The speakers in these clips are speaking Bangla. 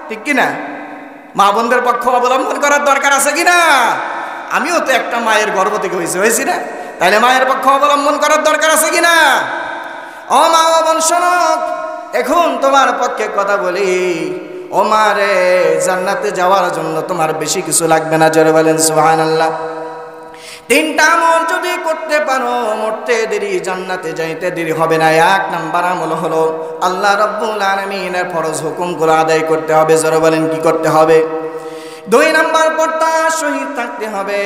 ঠিক কিনা? মা বোনদের পক্ষ অবলম্বন করার দরকার আছে কিনা? আমিও তো একটা মায়ের গর্ভ থেকে হয়েছি না, তাইলে মায়ের পক্ষ অবলম্বন করার দরকার আছে কিনা? ও মা ও বোন শোনো, এখন তোমার পক্ষে কথা বলি। ও মা রে, জান্নাতে যাওয়ার জন্য তোমার বেশি কিছু লাগবে না, জোরে বলেন সুবহানাল্লাহ। 3টা আমল যদি করতে পারো, মরতে দেরি জান্নাতে যাইতে দেরি হবে না। 1 নাম্বার আমল হলো আল্লাহ রাব্বুল আলামিনের ফরজ হুকুমগুলো আদায় করতে হবে, জোরে বলেন কি করতে হবে? 2 নাম্বার পর্দা শহীদ থাকতে হবে,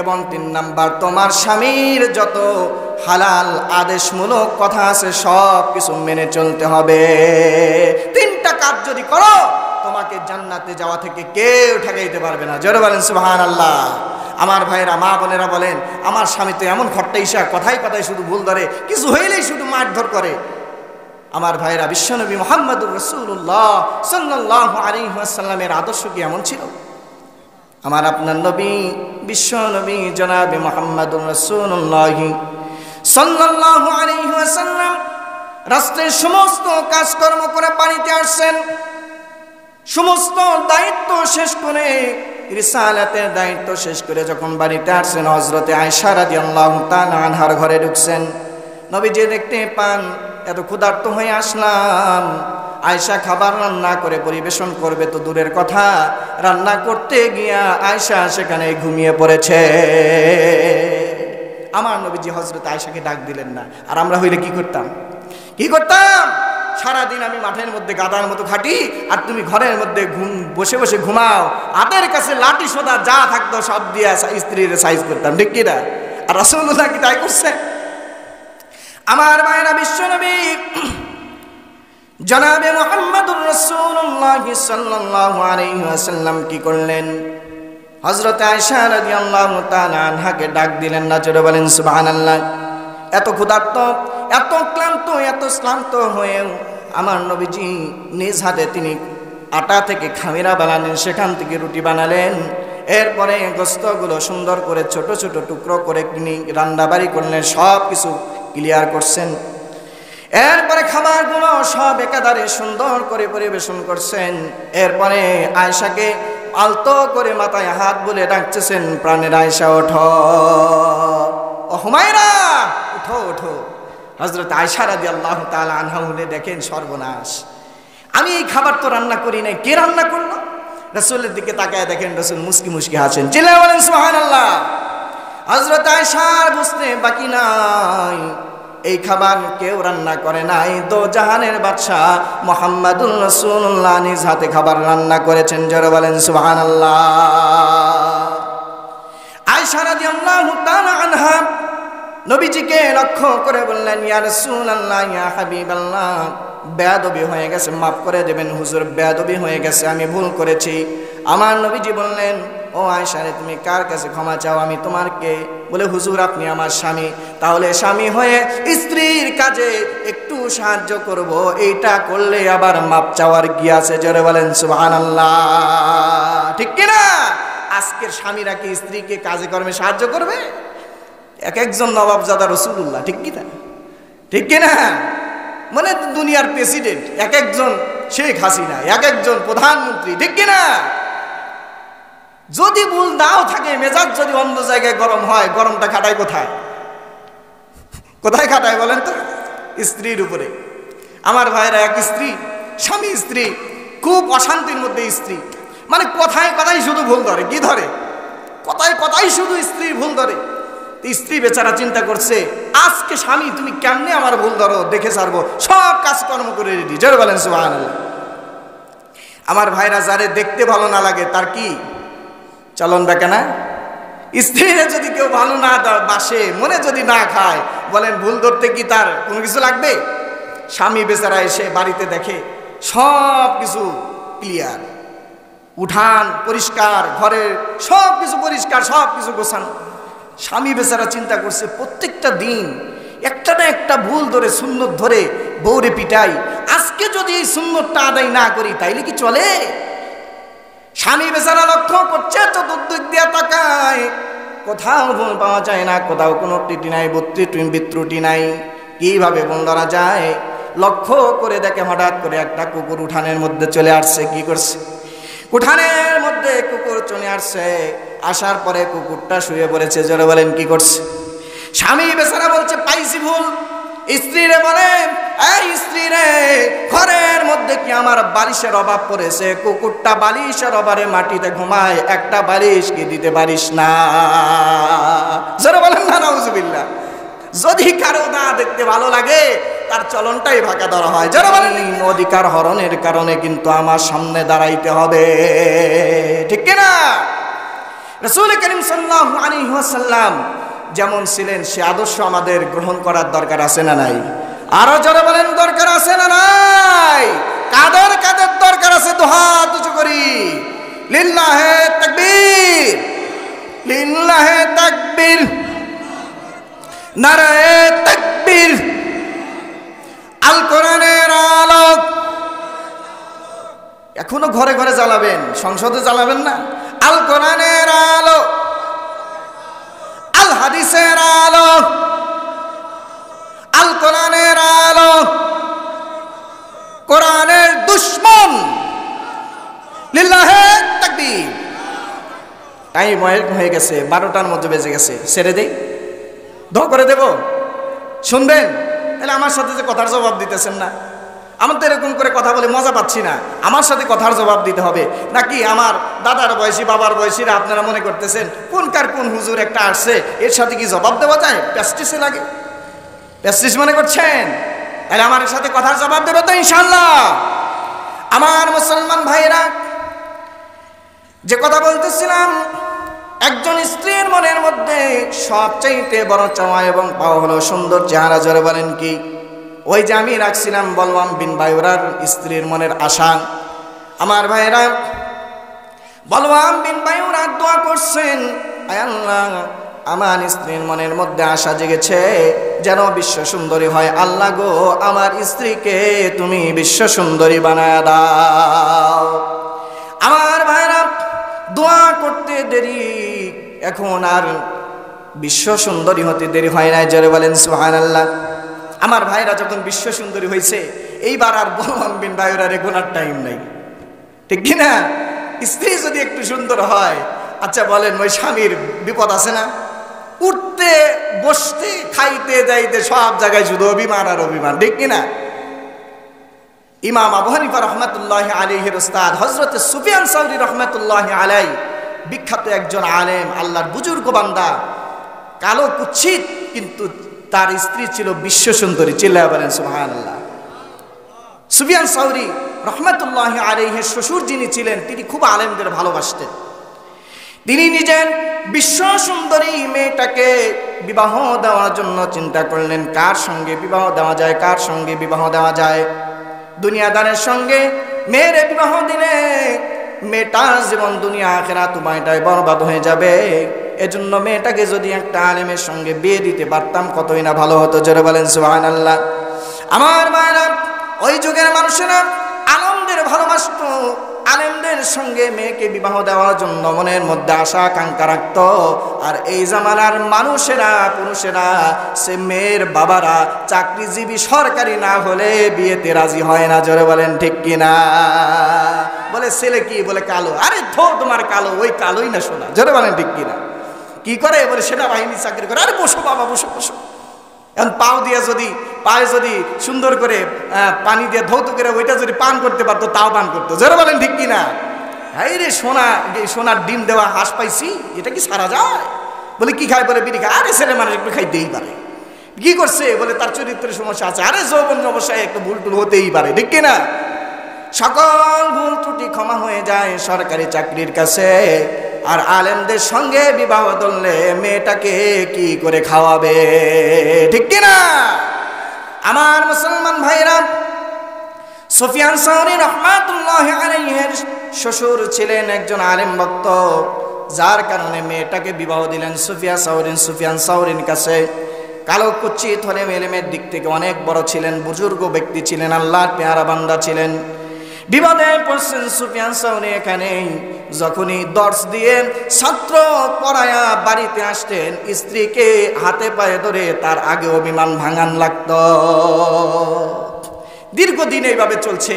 এবং 3 নাম্বার তোমার স্বামীর যত হালাল আদেশমূলক কথা আছে সব কিছু মেনে চলতে হবে। 3টা কাজ যদি করো, তোমাকে জান্নাতে যাওয়া থেকে কেউ ঠেকাইতে পারবে না, জোরে বলেন সুবহানাল্লাহ। আমার ভাইরা, মা বোনেরা বলেন, আমার স্বামী তো এমন খট্টাইশা, কথায় কথায় শুধু ভুল ধরে, কিছু হইলেই শুধু মারধর করে। আমার ভাইরা, বিশ্বনবী মুহাম্মদুর রাসূলুল্লাহ সাল্লাল্লাহু আলাইহি ওয়াসাল্লামের আদর্শ কি এমন ছিল? আমার আপনার নবী বিশ্বনবী জনাবে মুহাম্মদুর রাসূলুল্লাহ সাল্লাল্লাহু আলাইহি ওয়াসাল্লাম রাষ্ট্রের সমস্ত কাজকর্ম করে বাড়িতে আসছেন, সমস্ত দায়িত্ব শেষ করে, রিসালাতের দায়িত্ব শেষ করে যখন বাড়িতে আসছেন, হযরতে আয়েশা রাদিয়াল্লাহু তাআলা আনহার ঘরে ঢুকছেন। নবীজি দেখতে পান এত ক্ষুধার্ত হয়ে আসলাম, আয়েশা খাবার রান্না করে পরিবেশন করবে তো দূরের কথা, রান্না করতে গিয়া আয়েশা সেখানে ঘুমিয়ে পড়েছে। আমার নবীজি হযরত আয়েশাকে ডাক দিলেন না। আর আমরা হইলে কি করতাম? সারাদিন আমি মাঠের মধ্যে গাদার মতো খাটি, আর তুমি ঘরের মধ্যে বসে বসে ঘুমাও। হাতের কাছে লাঠি সোদা যা থাকতো সব দিয়া স্ত্রীর সাইজ করতাম, ঠিক কিনা? আর রাসূলুল্লাহ কি তাই করছে? আমার মায়েরা, বিশ্বনবী জনাবে মুহাম্মদুর রাসূলুল্লাহ সাল্লাল্লাহু আলাইহি ওয়াসাল্লাম কি করলেন? হযরত আয়েশা রাদিয়াল্লাহু তাআলা আনহাকে ডাক দিলেন না, জোরে বলেন সুবহানাল্লাহ। এত ক্ষুধার্ত, এত ক্লান্ত, এত শ্রান্ত হয়েও আমার নবীজি নিজ হাতে তিনি আটা থেকে খামিরা বানালেন, সেখান থেকে রুটি বানালেন। এরপরে গোস্তগুলো সুন্দর করে ছোট ছোট টুকরো করে তিনি রান্নাবাড়ি করলেন, সব কিছু ক্লিয়ার করছেন। এরপরে খাবারগুলো সব একাধারে সুন্দর করে পরিবেশন করছেন। এরপরে আয়েশাকে আলতো করে মাথায় হাত বলে ডাকতেছেন, প্রাণের আয়েশা ওঠো, ও হুমায়রা ওঠো ওঠো। হযরত আয়েশা রাদিয়াল্লাহু তাআলা আনহা উনি দেখেন সর্বনাশ, আমি এই খাবার তো রান্না করি নাই, কে রান্না করলো? রাসূলের দিকে তাকায় দেখেন রাসূল মুস্কি মুস্কি হাসেন, চিল্লায়ে বলেন সুবহানাল্লাহ। হযরত আয়েশা বুঝতে বাকি নাই, এই খাবার কেউ রান্না করে নাই, দো জাহানের বাদশা মুহাম্মদুর রাসূলুল্লাহ নিজ হাতে খাবার রান্না করেছেন, জোরে বলেন সুবহানাল্লাহ। আয়েশা রাদিয়াল্লাহু তাআলা আনহা নবীজিকে লক্ষ্য করে বললেন, ইয়া রাসূলুল্লাহ, ইয়া হাবিবাল্লাহ, বেয়াদবি হয়ে গেছে, মাফ করে দেবেন হুজুর, বেয়াদবি হয়ে গেছে, আমি ভুল করেছি। আমার নবীজি বললেন, ও আয়েশা রে, তুমি কার কাছে ক্ষমা চাও? আমি তোমার কে? বলে, হুজুর আপনি আমার স্বামী, তাহলে স্বামী হয়ে স্ত্রীর কাজে একটু সাহায্য করব, এইটা করলে আবার মাপ চাওয়ার কি আছে? জোরে বলেন সুবহানাল্লাহ, ঠিক কিনা? আজকের স্বামীরা কি স্ত্রীকে কাজে কর্মে সাহায্য করবে? এক একজন নবাবজাদা রাসূলুল্লাহ, ঠিক কিনা? ঠিক কিনা? মানে দুনিয়ার প্রেসিডেন্ট, এক একজন শেখ হাসিনা, এক একজন প্রধানমন্ত্রী, ঠিক কিনা? যদি ভুল নাও থাকে, মেজাজ যদি অন্য জায়গায় গরম হয়, গরমটা খাটায় কোথায়? কোথায় খাটায় বলেন তো? স্ত্রীর উপরে। আমার ভাইরা, এক স্ত্রী, স্বামী স্ত্রী খুব অশান্তির মধ্যে স্ত্রী, মানে কথায় কথায় শুধু ভুল ধরে। কি ধরে? কথায় কথায় শুধু স্ত্রীর ভুল ধরে। স্ত্রী বেচারা চিন্তা করছে, আজকে স্বামী তুমি কেমনে আমার ভুল ধরো, দেখে ছাড়বো, সব কাজকর্ম করে রেডি, জোরে বলেন সুবহানাল্লাহ। আমার ভাইরা, যারে দেখতে ভালো না লাগে তার কি চলন দেখে না? স্ত্রীরা যদি কেউ ভালো না বাসে, মনে যদি না খায়, বলেন ভুল ধরতে কি তার কোনো কিছু লাগবে? স্বামী বেচারা এসে বাড়িতে দেখে সব কিছু ক্লিয়ার, উঠান পরিষ্কার, ঘরের সব কিছু পরিষ্কার, সব কিছু গোছানো। স্বামী বেচারা চিন্তা করছে, প্রত্যেকটা দিন একটা না একটা ভুল ধরে, সুন্নত ধরে বউরে পিটাই, আজকে যদি এই সুন্নতটা আদায় না করি তাইলে কি চলে? স্বামী বেচারা লক্ষ্য করছে, চতুর্দিক দিয়ে তাকায়, কোথাও ভুল পাওয়া যায় না, কোথাও কোনো ত্রুটি নাই, বিত্রুটি নাই। কিভাবে ভুল ধরা যায়? লক্ষ্য করে দেখে হঠাৎ করে একটা কুকুর উঠানের মধ্যে চলে আসছে। কি করছে? উঠানের মধ্যে কুকুর চলে আসছে, আসার পরে কুকুরটা শুয়ে পড়েছে। জোরে বলেন কি করছে? স্বামী বেচারা বলছে পাইছি ভুল। স্ত্রী রে বলে, এই স্ত্রী রে, ঘরের মধ্যে কি আমার বালিশের অভাব পড়েছে? কুকুরটা বালিশের অভাবে মাটিতে ঘুমায়, একটা বালিশ কি দিতে পারিস না? জোরে বলেন না নাউজুবিল্লাহ। যদি কারো না দেখতে ভালো লাগে তার চলনটাই ভাঁকা ধরা হয়। যারা বলেন অধিকার হরণের কারণে কিন্তু আমার সামনে দাঁড়াইতে হবে, ঠিক কিনা? রাসূল করিম সাল্লাল্লাহু আলাইহি ওয়াসাল্লাম যেমন ছিলেন সে আদর্শ আমাদের গ্রহণ করার দরকার আছে না নাই? আরো যারা বলেন দরকার আছে না নাই? কাদের কাদের দরকার আছে? দুহাত উঁচু করি। লিল্লাহে তাকবীর, লিল্লাহে তাকবীর, নারায়ে তাকবীর। আল কোরআনের আলোক এখনো ঘরে ঘরে জ্বালাবেন, সংসদে জ্বালাবেন না? আল কোরআনের আলো, আল হাদিসের আলো, আল কোরআনের আলো। কোরআনের দুশমন, লিল্লাহে তাকবীর। টাইম হয়ে গেছে, 12টার মধ্যে বেজে গেছে, ছেড়ে দেই, দোয়া করে দেব, শুনবেন? তাহলে আমার সাথে যে কথার জবাব দিতেছেন না, আমার তো এরকম করে কথা বলে মজা পাচ্ছি না, আমার সাথে কথার জবাব দিতে হবে। নাকি আমার দাদার বয়সী বাবার বয়সীরা আপনারা মনে করতেছেন কোনকার কোন হুজুর একটা আসছে, এর সাথে কি জবাব দেওয়া যায়? প্যাস্টিসে লাগে, প্যাস্টিস মনে করছেন? তাহলে আমার সাথে কথার জবাব দেবো তো ইনশাআল্লাহ। আমার মুসলমান ভাইরা, যে কথা বলতেছিলাম, একজন স্ত্রীর মনের মধ্যে সবচাইতে বড় চাওয়া এবং পাওয়া হলো সুন্দর চেহারা। জোরে বলেন কি? ওই যে আমি রাখছিলাম বলওয়ান বিন বায়ুরার স্ত্রীর মনের আশা। আমার ভাইরা, বলওয়ান বিন বায়ুরা দোয়া করছেন, আয় আল্লাহ, আমার স্ত্রীর মনের মধ্যে আশা জেগেছে যেন বিশ্ব সুন্দরী হয়। আল্লাহ গো, আমার স্ত্রীকে তুমি বিশ্ব সুন্দরী বানায় দাও। আমার ভাইরা, দোয়া করতে দেরি, এখন আর বিশ্ব সুন্দরী হতে দেরি হয় নাই। জোরে বলেন সুবহানাল্লাহ। আমার ভাইরা যখন বিশ্ব সুন্দরী হয়েছে, এইবার আর বলওয়ান বিন বায়ুরার গোনার টাইম নাই, ঠিক কিনা? স্ত্রী যদি একটু সুন্দর হয়, আচ্ছা বলেন ওই স্বামীর বিপদ আছে না? উঠতে বসতে খাইতে যাইতে সব জায়গায় শুধু অভিমান আর অভিমান, ঠিক কিনা? ইমাম আবু হানিফা রহমাতুল্লাহি আলাইহির উস্তাদ হযরত সুফিয়ান সাউরি রহমাতুল্লাহি আলাইহি, বিখ্যাত একজন আলেম, আল্লাহর বুজুর্গ বান্দা, কালো কুচ্ছিত, কিন্তু তার স্ত্রী ছিল বিশ্ব সুন্দরী। চিল্লায়া বলেন সুবহানাল্লাহ। সুফিয়ান সাউরি রহমাতুল্লাহি আলাইহির শ্বশুর যিনি ছিলেন, তিনি খুব আলেমদের ভালোবাসতেন। তিনি নিজের বিশ্ব সুন্দরী মেয়েটাকে বিবাহ দেওয়ার জন্য চিন্তা করলেন, কার সঙ্গে বিবাহ দেওয়া যায়, কার সঙ্গে বিবাহ দেওয়া যায়। দুনিয়াদারের সঙ্গে মেয়ের বিবাহ দিলে মেয়েটার জীবন দুনিয়া আখিরাত উভয়টাই বরবাদ হয়ে যাবে। এজন্য মেয়েটাকে যদি একটা আলেমের সঙ্গে বিয়ে দিতে পারতাম কতই না ভালো হতো। জোরে বলেন সুবহানাল্লাহ। আমার মায়েরা, ওই যুগের মানুষেরা আলেমদের ভালোবাসতো, আলেমদের সঙ্গে মেয়েকে বিবাহ দেওয়ার জন্য মনের মধ্যে আশা আকাঙ্ক্ষা রাখত। আর এই জামানার মানুষেরা, পুরুষেরা, সে মেয়ের বাবারা চাকরিজীবী সরকারি না হলে বিয়েতে রাজি হয় না। জোরে বলেন ঠিক কিনা? বলে ছেলে কি? বলে কালো। আরে ধো তোমার কালো, ওই কালোই না শোনা। জোরে বলেন ঠিক কিনা? কি করে? বলে সেনাবাহিনী চাকরি করে। আরে বসো বাবা, বসো বসো। এখন পাও দিয়ে যদি, পায়ে যদি সুন্দর করে পানি দিয়ে ধৌত করে ওইটা যদি পান করতে পারতো, তাও পান করতো। জোরে বলেন ঠিক কিনা? হাই রে সোনা, সোনার ডিম দেওয়া হাঁস পাইছি, এটা কি সারা যায়? বলে কি খায়? বলে বিড়ি খায়। আরে ছেলে মানুষ একটু খাইতেই পারে। কি করছে? বলে তার চরিত্রের সমস্যা আছে। আরে যৌবন অবস্থায় একটু ভুল টুল হতেই পারে, ঠিক কিনা? সকল ভুল ত্রুটি ক্ষমা হয়ে যায় সরকারি চাকরির কাছে। আর আলেমদের সঙ্গে বিবাহ ধরলে মেয়েটাকে কি করে খাওয়াবে, ঠিক কিনা? আমার মুসলমান ভাইরা, সুফিয়ান সাউরি রাহমাতুল্লাহি আলাইহির শ্বশুর ছিলেন একজন আলেম ভক্ত, যার কারণে মেয়েটাকে বিবাহ দিলেন সুফিয়ান সাউরির কাছে। কালো কুচ্ছিত হলে এলেমের দিক থেকে অনেক বড় ছিলেন, বুজুর্গ ব্যক্তি ছিলেন, আল্লাহর পেয়ারা বান্দা ছিলেন। বিবাদে পড়ছেন সুফিয়ান সাউরি। এখানে যখনই দর্শ দিয়ে ছাত্র পড়ায়া বাড়িতে আসতেন, স্ত্রীকে হাতে পায়ে ধরে তার আগে অভিমান ভাঙান লাগত। দীর্ঘদিন এইভাবে চলছে।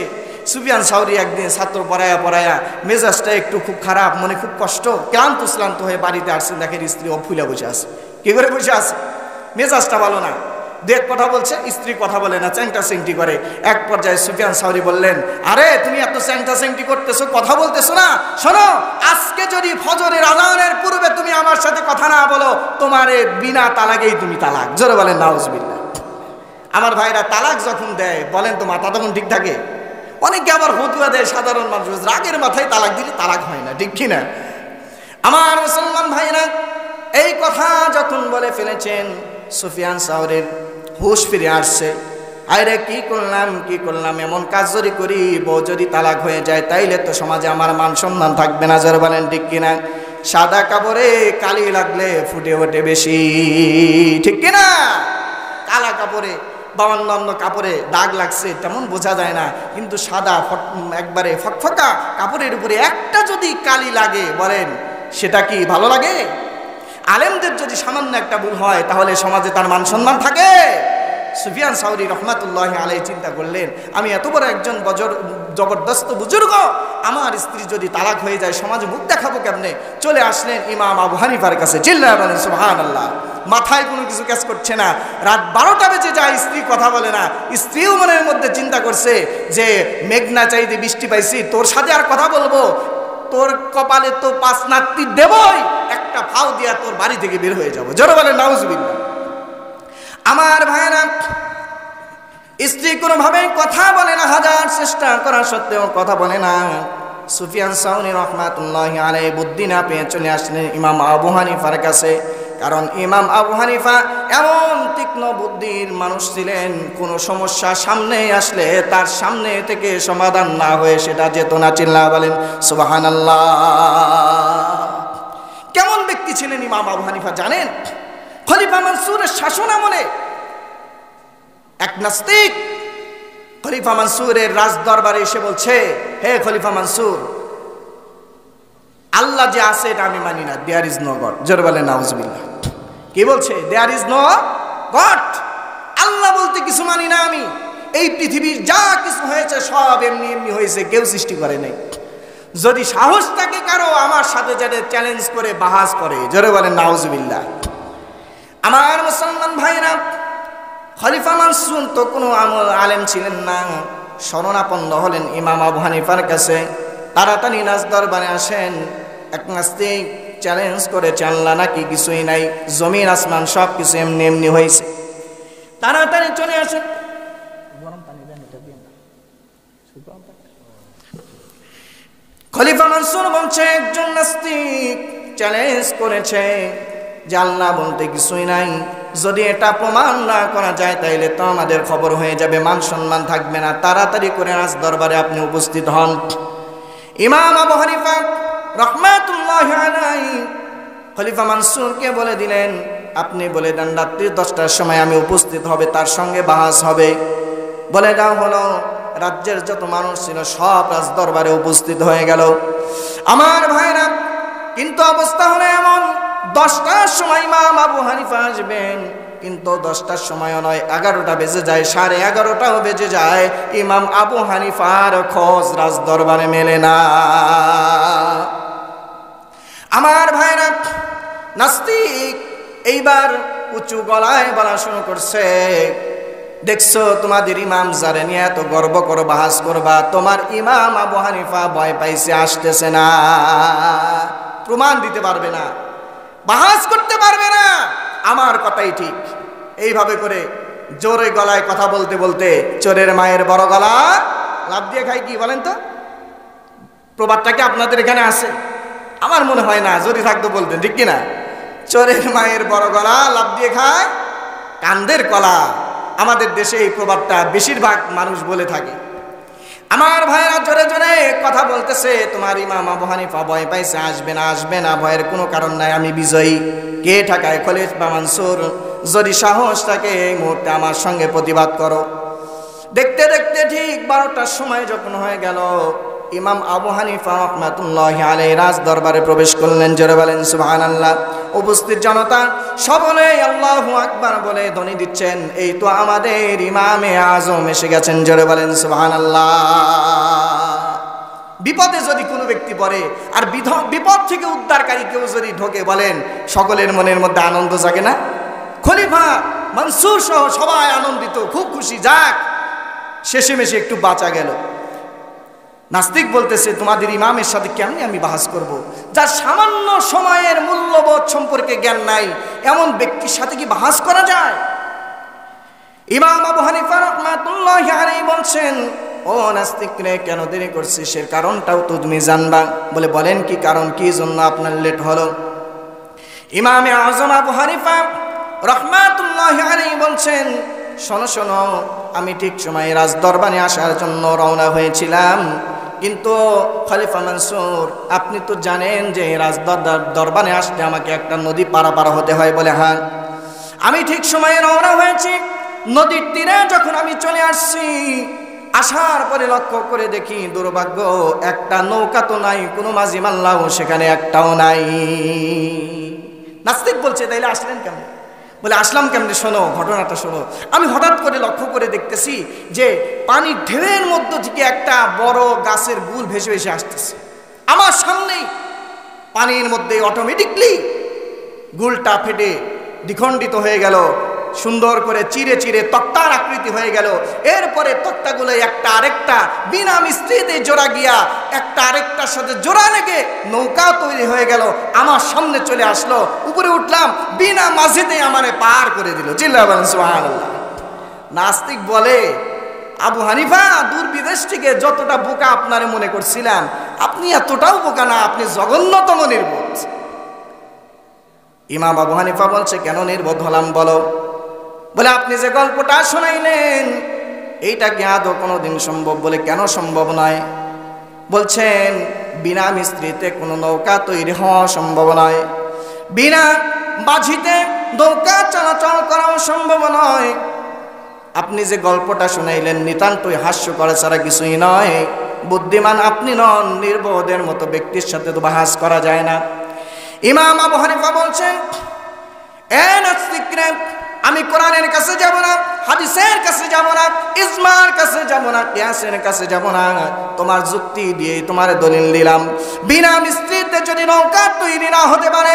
সুফিয়ান সাউরি একদিন ছাত্র পড়ায়া মেজাজটা একটু খুব খারাপ, মনে খুব কষ্ট, ক্লান্ত হয়ে বাড়িতে আসছেন, দেখেন স্ত্রী অফুলা বসে আছে। কি করে বসে আছে? মেজাজটা ভালো না, দেখ কথা বলছে, স্ত্রী কথা বলে না, চ্যাংটা চেংটি করে। এক পর্যায়ে সুফিয়ান সাউরি বললেন, আরে তুমি এত চ্যাংটা চেংটি করতেছো, কথা বলতেছো না, শোনো, আজকে যদি ফজরের আযানের পূর্বে তুমি আমার সাথে কথা না বলো, তোমারে বিনা তালাকেই তুমি তালাক। জোরে বলেন নাউজুবিল্লাহ। আমার ভাইরা তালাক যখন দেয় বলেন তো মাথা তখন ঠিক থাকে? অনেকে আবার ফতুয়া দেয়, সাধারণ মানুষ রাগের মাথায় তালাক দিলে তালাক হয় না, ঠিক কিনা? আমার মুসলমান ভাইরা এই কথা যখন বলে ফেলেছেন, সুফিয়ান সাউরির হুঁশ ফিরে আসছে। আরে কি করলাম, এমন কাজ যদি করি, বউ যদি তালাক হয়ে যায়, তাইলে তো সমাজে আমার মান সম্মান থাকবে না। জোরে বলেন ঠিক কিনা? সাদা কাপড়ে কালি লাগলে ফুটে ওঠে বেশি, ঠিক কিনা? কালা কাপড়ে বা অন্য কাপড়ে দাগ লাগছে তেমন বোঝা যায় না, কিন্তু সাদা একবারে ফকফকা কাপড়ের উপরে একটা যদি কালি লাগে, বলেন সেটা কি ভালো লাগে? আলেমদের যদি সামান্য একটা ভুল হয়, তাহলে সমাজে তার মান সম্মান থাকে? সুফিয়ান সাউরি রহমাতুল্লাহি আলাইহি চিন্তা করলেন, আমি এত বড় একজন জবরদস্ত বুজুর্গ, আমার স্ত্রী যদি তালাক হয়ে যায়, সমাজে মুখ দেখাবো কেমনে? চলে আসলেন ইমাম আবু হানিফার কাছে। চিল্লায়া বলেন সুবহানাল্লাহ। মাথায় কোনো কিছু কাজ করছে না, রাত 12টা বেজে যায়, স্ত্রী কথা বলে না। স্ত্রীও মনের মধ্যে চিন্তা করছে যে মেঘনা চাইতে বৃষ্টি পাইছি, তোর সাথে আর কথা বলবো? তোর কপালে তো 5 নাত্তি দেবই, একটা ফাও দিয়া তোর বাড়ি থেকে বের হয়ে যাবো। জোরে বলেন নাউজুবিল্লাহ। আমার ভাইরা, স্ত্রী কোনোভাবে কথা বলে না, হাজার চেষ্টা করা সত্ত্বেও কথা বলে না। সুফিয়ান সাউরি রহমাতুল্লাহি আলাইহি বুদ্ধি না পেয়ে চলে আসলেন ইমাম আবু হানিফার কাছে। কারণ ইমাম আবু হানিফা এমন তীক্ষ্ণ বুদ্ধির মানুষ ছিলেন, কোনো সমস্যা সামনে আসলে তার সামনে থেকে সমাধান না হয়ে সেটা যেত না। চিল্লায়া বলেন সুবহানাল্লাহ। কেমন ব্যক্তি ছিলেন ইমাম আবু হানিফা জানেন? খলিফা মনসুরের শাসন আমলে এক নাস্তিক খলিফা মনসুরের রাজ দরবারে এসে বলছে, হে খলিফা মনসুর, আল্লাহ যে আছে এটা আমি মানি না, দেয়ার ইজ নো গড। জোরে বলেন নাউজুবিল্লাহ। কি বলছে? দেয়ার ইজ নো গড, আল্লাহ বলতে কিছু মানি না আমি। এই পৃথিবীর যা কিছু হয়েছে সব এমনি এমনি হয়েছে, কেউ সৃষ্টি করে নাই। যদি সাহস থাকে কারো আমার সাথে যাতে চ্যালেঞ্জ করে বাহাস করে, জোরে বলেন নাউজুবিল্লাহ। আমার মুসলমান ভাইরা, খলিফা মনসুর তো কোনো আলেম ছিলেন না, শরণাপন্ন হলেন ইমাম আবু হানিফার কাছে। তাড়াতাড়ি নাজ দরবারে আসেন। এক নাস্তিক চ্যালেঞ্জ করে, আল্লাহ নাকি কিছুই নাই, জমিন আসমান সব কিছু এমনি এমনি হয়েছে। তাড়াতাড়ি চলে আসেন। খলিফা মনসুর বলছে, একজন নাস্তিক চ্যালেঞ্জ করেছে যে আল্লাহ বলতে কিছুই নাই, যদি এটা প্রমাণ না করা যায় তাইলে তো আমাদের খবর হয়ে যাবে, মান সম্মান থাকবে না। তাড়াতাড়ি করে রাজ দরবারে আপনি উপস্থিত হন। ইমাম আবু হানিফা রাহমাতুল্লাহি আলাইহি খলিফা মনসুরকে বলে দিলেন, আপনি বলে দেন রাত্রি 10টার সময় আমি উপস্থিত হবে, তার সঙ্গে বাহাস হবে। বলে দেওয়া হলো। রাজ্যের যত মানুষ ছিল সব রাজ দরবারে উপস্থিত হয়ে গেল। আমার ভাইরা, কিন্তু অবস্থা হলো এমন, 10টার সময় ইমাম আবু হানিফা আসবেন, কিন্তু 10টার সময়ও নয়, 11টা বেজে যায়, 11:30টাও বেজে যায়, ইমাম আবু হানিফার খোঁজ রাজ দরবারে মেলে না। আমার ভাইরা, নাস্তিক এইবার উঁচু গলায় বলা শুরু করছে, দেখছো তোমাদের ইমাম যারে নিয়ে এত গর্ব করো, বাহাস করবা, তোমার ইমাম আবু হানিফা ভয় পাইছে, আসতেছে না, প্রমাণ দিতে পারবে না, বাহাস করতে পারবে না, আমার কথাই ঠিক। এইভাবে করে জোরে গলায় কথা বলতে বলতে চোরের মায়ের বড় গলা লাফ দিয়ে খায়, কি বলেন তো? প্রবাদটা কি আপনাদের এখানে আছে? আমার মনে হয় না, যদি থাকতো বলতেন, ঠিক কিনা? চোরের মায়ের বড় গলা লাফ দিয়ে খায় কান্দের কলা। আমাদের দেশে এই প্রবাদটা বেশিরভাগ মানুষ বলে থাকে। আমার ভাইরা জোরে জোরে কথা বলতেছে, তোমার ইমাম আবু হানিফা ভয় পাইছে, আসবে না, আসবে না, ভয়ের কোনো কারণ নাই, আমি বিজয়ী। কে ঠেকায়? খলিফা মনসুর। যদি সাহস থাকে এই মুহূর্তে আমার সঙ্গে প্রতিবাদ করো। দেখতে দেখতে ঠিক 12টার সময় যখন হয়ে গেল, ইমাম আবু হানিফা রাহমাতুল্লাহি আলাইহি রাজ দরবারে প্রবেশ করলেন। জোরে বলেন সুবহানাল্লাহ। উপস্থিত জনতা সকলে আল্লাহু আকবার বলে ধ্বনি দিচ্ছেন, এই তো আমাদের ইমামে আজম এসে গেছেন। জোরে বলেন সুবহানাল্লাহ। বিপদে যদি কোনো ব্যক্তি পড়ে আর বিপদ থেকে উদ্ধারকারী কেউ যদি ঢোকে, বলেন সকলের মনের মধ্যে আনন্দ জাগে না? খলিফা মনসুর সহ সবাই আনন্দিত, খুব খুশি, যাক শেষেমেশে একটু বাঁচা গেল। নাস্তিক বলতেছে, তোমাদের ইমামের সাথে কেমনি আমি বাহাস করব? যার সামান্য সময়ের মূল্যবোধ সম্পর্কে জ্ঞান নাই, এমন ব্যক্তির সাথে কি বাহাস করা যায়? ইমাম আবু হানিফা রাহমাতুল্লাহি আলাইহি বলছেন, ও নাস্তিক রে, কেন দেরি করছিস? এর কারণটাও তো তুমি জানবা। বলে, বলেন কি কারণ, কি জন্য আপনার লেট হলো? ইমামে আজম আবু হানিফা রাহমাতুল্লাহি আলাইহি বলছেন, শোনো শোনো, আমি ঠিক সময়ে রাজ দরবারে আসার জন্য রওনা হয়েছিলাম, কিন্তু খলিফা মনসুর আপনি তো জানেন যে রাজ দরবারে আসতে আমাকে একটা নদী পারাপার হতে হয়। বলে, হ্যাঁ। আমি ঠিক সময়ে রওনা হয়েছি, নদীর তীরে যখন আমি চলে আসছি, আসার পরে লক্ষ্য করে দেখি দুর্ভাগ্য, একটা নৌকা তো নাই, কোনো মাঝি মাল্লাও সেখানে একটাও নাই। নাস্তিক বলছে, তাইলে আসলেন কেমন? বলে, আসলাম কেমনে, শোনো ঘটনাটা শোনো। আমি হঠাৎ করে লক্ষ্য করে দেখতেছি যে পানির ঢেউয়ের মধ্য থেকে একটা বড় গাছের গুল ভেসে ভেসে আসতেছে আমার সামনেই। পানির মধ্যে অটোমেটিকলি গুলটা ফেটে দ্বিখণ্ডিত হয়ে গেল, সুন্দর করে চিরে চিরে তক্তার আকৃতি হয়ে গেল। এরপরে তক্তাগুলো একটা আরেকটা বিনা মিস্ত্রিতে জোড়া গিয়া একটা আরেকটার সাথে জোড়া লেগে নৌকা তৈরি হয়ে গেল, আমার সামনে চলে আসলো। উপরে উঠলাম, বিনা মাঝিতে আমারে পার করে দিল। চিল্লায়া বলেন সুবহানাল্লাহ। নাস্তিক বলে, আবু হানিফা, দূর বিদেশ থেকে যতটা বোকা আপনারে মনে করছিলাম, আপনি এতটাও বোকা না, আপনি জঘন্যতম নির্বোধ। ইমাম আবু হানিফা বলছে, কেন নির্বোধ হলাম বলো? বলে, আপনি যে গল্পটা শোনাইলেন এইটা কি আদৌ কোনোদিন সম্ভব? বলে, কেন সম্ভব নয়? বলছেন, বিনা মিস্ত্রিতে কোনো নৌকা তৈরি হওয়া সম্ভব নয়, বিনা বাজিতে নৌকা চলাচল করাও সম্ভব নয়। আপনি যে গল্পটা শোনাইলেন নিতান্তই হাস্যকর ছাড়া কিছুই নয়। বুদ্ধিমান আপনি নন, নির্বোধের মতো ব্যক্তির সাথে তো বাহাস করা যায় না। ইমাম আবু হানিফা বলছেন, এ নাস্তিক রে, আমি কোরআনের কাছে যাব না, হাদিসের কাছে যাব না, ইজমার কাছে যাব না, কিয়াসের কাছে যাব না, তোমার যুক্তি দিয়ে তোমার দলিল দিলাম। বিনা মিস্ত্রিতে যদি নৌকা তৈরি না হতে পারে,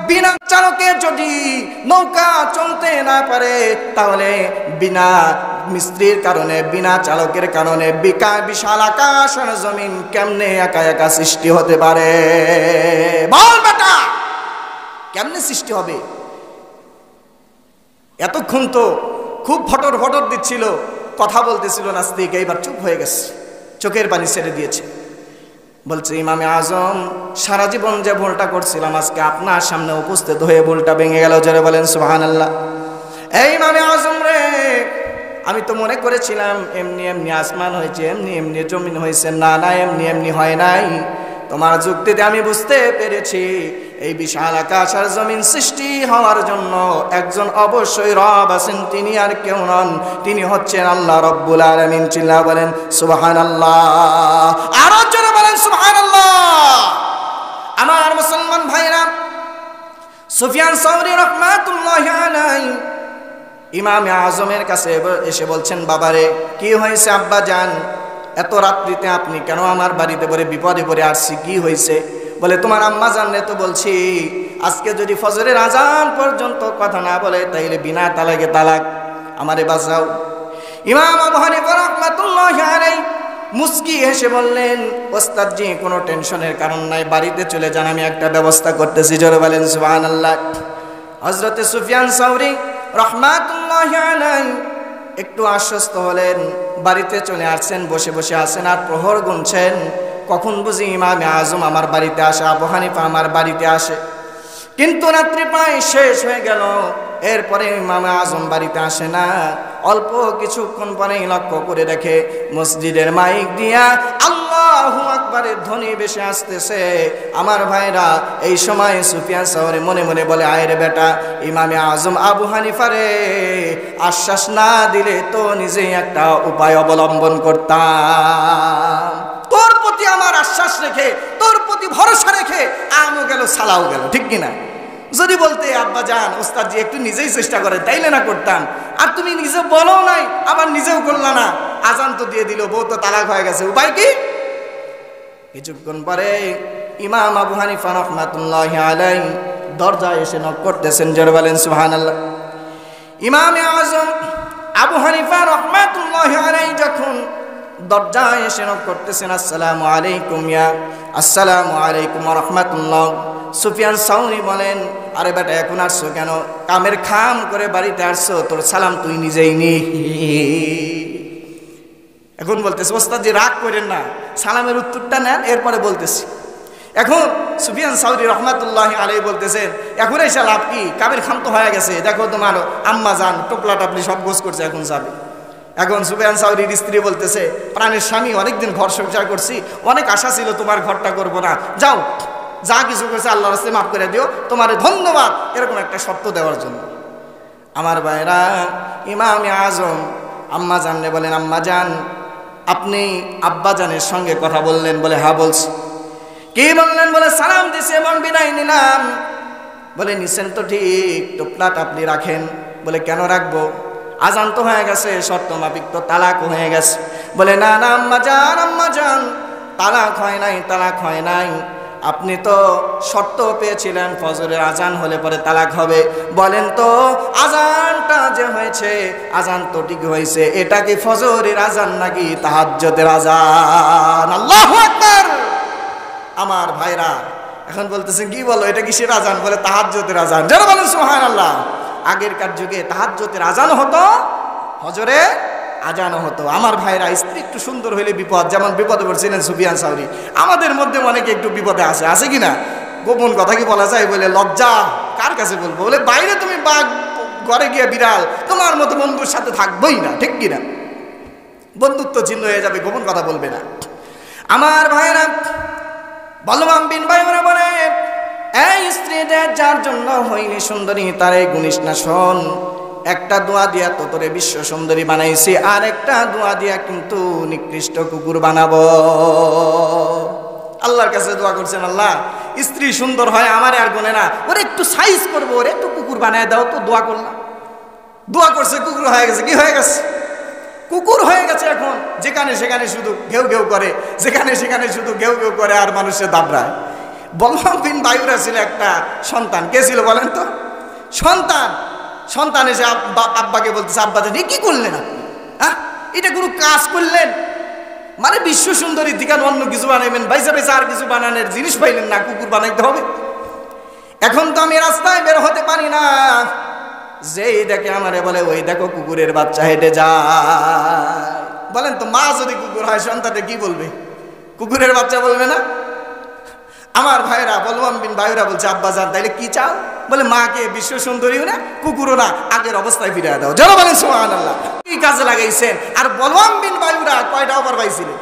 বিনা চালকে যদি নৌকা চলতে না পারে, তাহলে বিনা মিস্ত্রির কারণে, বিনা চালকের কারণে বিশাল আকাশ আর জমিন কেমনে একা একা সৃষ্টি হতে পারে? বল বেটা, কেমনে সৃষ্টি হবে? এতক্ষণ তো খুব ফটর ফটর দিচ্ছিল, কথা বলতেছিল নাস্তিক, এইবার চুপ হয়ে গেছে, চোখের পানি ছেড়ে দিয়েছে। বলছে, ইমামে আজম, সারা জীবন যে ভুলটা করছিলাম আজকে আপনার সামনে উপস্থিত হয়ে ভুলটা ভেঙে গেল। জোরে বলেন সুবহানাল্লাহ। এই ইমামে আজম রে, আমি তো মনে করেছিলাম এমনি এমনি আসমান হয়েছে, এমনি এমনি জমিন হয়েছে। না না, এমনি এমনি হয় নাই। তোমার যুক্তিতে আমি বুঝতে পেরেছি এই বিশাল আকাশ আর জমিন সৃষ্টি হওয়ার জন্য একজন অবশ্যই রব আছেন, তিনি আর কেউ নন, তিনি হচ্ছেন আল্লাহ রব্বুল আলামিন। চিল্লা বলেন সুবহানাল্লাহ, আরো জোরে বলেন সুবহানাল্লাহ। আমার মুসলমান ভাইরা, সুফিয়ান সাউরি রাহমাতুল্লাহি আলাইহি ইমামে আজমের কাছে এসে বলছেন, বাবারে কি হয়েছে আব্বা জান, এত রাত্রিতে আপনি কেন আমার বাড়িতে পড়ে বিপদে পড়ে আসছি, কি হয়েছে? বলে, তোমার আম্মা জানলে তো বলছি আজকে যদি ফজরের আজান পর্যন্ত কথা না বলে তাইলে বিনা তালাকে তালাক, আমারে বাঁচাও। ইমাম আবু হানিফা রাহমাতুল্লাহি আলাইহি মুস্কি হেসে বললেন, ওস্তাদ জি, কোনো টেনশনের কারণ নাই, বাড়িতে চলে যান, আমি একটা ব্যবস্থা করতেছি। জোরে বলেন সুবহানাল্লাহ। হযরতে সুফিয়ান সাউরি রাহমাতুল্লাহি আলাইহি একটু আশ্বস্ত হলেন, বাড়িতে চলে আসছেন, বসে বসে আছেন আর প্রহর গুনছেন, কখন বুঝি ইমামে আজম আমার বাড়িতে আসে, আবু হানিফা আমার বাড়িতে আসে। কিন্তু রাত্রি প্রায় শেষ হয়ে গেল, এরপরে ইমামে আজম বাড়িতে আসে না। অল্প কিছুক্ষণ পরেই লক্ষ্য করে দেখে মসজিদের মাইক দিয়া আল্লাহু আকবারের ধ্বনি ভেসে আসতেছে। আমার ভাইরা, এই সময় সুফিয়ান সাউরি মনে মনে বলে, আয় রে বেটা, ইমামে আজম আবু হানিফারে আশ্বাস না দিলে তো নিজেই একটা উপায় অবলম্বন করতাম। তোর প্রতি আমার বিশ্বাস রেখে, তোর প্রতি ভরসা রেখে আমও গেল সালাও গেল, ঠিক কিনা? যদি বলতে আব্বা যান ওস্তাদ জি একটু নিজেই চেষ্টা করে, তাইলে না করতাম। আর তুমি নিজে বলো নাই, আবার নিজেও করলা না, আজান তো দিয়ে দিল, বউ তো তালাক হয়ে গেছে, উপায় কি? কিছুক্ষণ পরে ইমাম আবু হানিফা রাহমাতুল্লাহি আলাইহি দরজায় এসে নক করতেছেন, জোরে বলেন সুবহানাল্লাহ। ইমামে আজম আবু হানিফা রাহমাতুল্লাহি আলাইহি যখন দরজায় এসে নক করতেছেন, আসসালামু আলাইকুম ইয়া, আসসালামু আলাইকুম ওয়া রাহমাতুল্লাহ। সুফিয়ান সাউরি বলেন, আরে বেটা এখন আসছো কেন? কামের খাম করে বাড়িতে আসছো, তোর সালাম তুই নিজেই নি। এখন বলতেছে ওস্তাদ জি রাগ করেন না, সালামের উত্তরটা নেন, এরপরে বলতেছি। এখন সুফিয়ান সাউরি রহমাতুল্লাহি আলাইহি বলতেছেন, এখন এসে লাভ কি? কামের খাম তো হয়ে গেছে, দেখো তোমার আম্মা জান টোপলা টাপলি সব গোছ করছে, এখন যাবে। এখন সুফিয়ান সাউরির স্ত্রী বলতেছে, প্রাণের স্বামী, অনেকদিন ঘর সংসার করছি, অনেক আশা ছিল তোমার ঘরটা করবো না, যাও যা কিছু করেছে আল্লাহর রাস্তায় মাফ করে দিও, তোমার ধন্যবাদ, এরকম একটা শর্ত দেওয়ার জন্য। আমার ভাইরা, ইমামে আজম আম্মা জানলে বলেন, আম্মা জান আপনি আব্বা জানের সঙ্গে কথা বললেন? বলে হ্যাঁ বলছি। কি বললেন? বলে সালাম দিছে এবং বিদায় নিলাম। বলে নিছেন তো ঠিক, টোপলা টাপলি রাখেন। বলে কেন রাখবো? আজান তো হয়ে গেছে, শর্ত মাফিক তো তালাক হয়ে গেছে। বলে না না আম্মা জান, তালাক হয় নাই, তালাক হয় নাই। আপনি তো শর্ত পেয়েছিলেন ফজরের আজান হলে পরে তালাক হবে। বলেন তো আজানটা যে হয়েছে, আজান তো ঠিক হয়েছে, এটা কি ফজরের আজান নাকি তাহাজ্জুদের আজান? আল্লাহু আকবার। আমার ভাইরা এখন বলতেছেন কি বলো, এটা কিসের আজান? বলে তাহাজ্জুদের আজান। যারা বলেন সুবহানাল্লাহ। আগেরকার যুগে তাহাজ্জুদের আজান হতো, ফজরে আজানও হতো। আমার ভাইরা, স্ত্রী একটু সুন্দর হইলে বিপদ, যেমন বিপদে পড়ছিলেন সুফিয়ান সাউরি। আমাদের মধ্যে অনেকে একটু বিপদে আছে কি না? গোপন কথা কি বলা যায়? বলে লজ্জা কার কাছে বলবো? বলে বাইরে তুমি বাঘ, ঘরে গিয়ে বিড়াল, তোমার মতো বন্ধুর সাথে থাকবোই না, ঠিক কিনা? বন্ধুত্ব ছিন্ন হয়ে যাবে, গোপন কথা বলবে না। আমার ভাইরা, বলরাম বিন বাইরা বলে, এই স্ত্রীটা যার জন্য হইনি সুন্দরী, তারে গুনিস না। শোন, একটা দোয়া দিয়া তো তোরে বিশ্ব সুন্দরী বানাইছি, আর একটা দোয়া দিয়া কিন্তু নিকৃষ্ট কুকুর বানাবো। আল্লাহর কাছে দোয়া করছেন, আল্লাহ স্ত্রী সুন্দর হয় আমার আর গুনে না, ওরে একটু সাইজ করবো, ওরে একটু কুকুর বানায় দাও। তো দোয়া করলাম, দোয়া করছে, কুকুর হয়ে গেছে। কি হয়ে গেছে? কুকুর হয়ে গেছে। এখন যেখানে সেখানে শুধু ঘেউ ঘেউ করে, যেখানে সেখানে শুধু ঘেউ ঘেউ করে, আর মানুষের দাবড়ায়। বলরাম বিন বাইরা ছিল একটা সন্তান। কে ছিল বলেন তো? সন্তান এসে আব্বাকে বলতেছে, আব্বা জানি কি করলেন আপনি? হ্যাঁ, এটা কোনো কাজ করলেন? মানে বিশ্ব সুন্দরী দিকান অন্য কিছু বানাইবেন, বাইসা বাইসা আর কিছু বানানোর জিনিস পাইলেন না, কুকুর বানাইতে হবে। এখন তো আমি রাস্তায় বের হতে পারি না, যেই দেখে আমারে বলে, ওই দেখো কুকুরের বাচ্চা হেঁটে যায়। বলেন তো, মা যদি কুকুর হয় সন্তানটা কি বলবে? কুকুরের বাচ্চা বলবে না? আমার ভাইরা, বলরাম বিন বাইরা বলছে, আব্বা জান তাইলে কি চাও? বলে মাকে বিশ্ব সুন্দরীও না, কুকুরও না, আগের অবস্থায় ফিরে দাও। যারা বলেন সুবহানাল্লাহ। কি কাজে লাগাইছেন? আর বলরাম বিন বাইরা কয়টা অফার পাইছিলেন?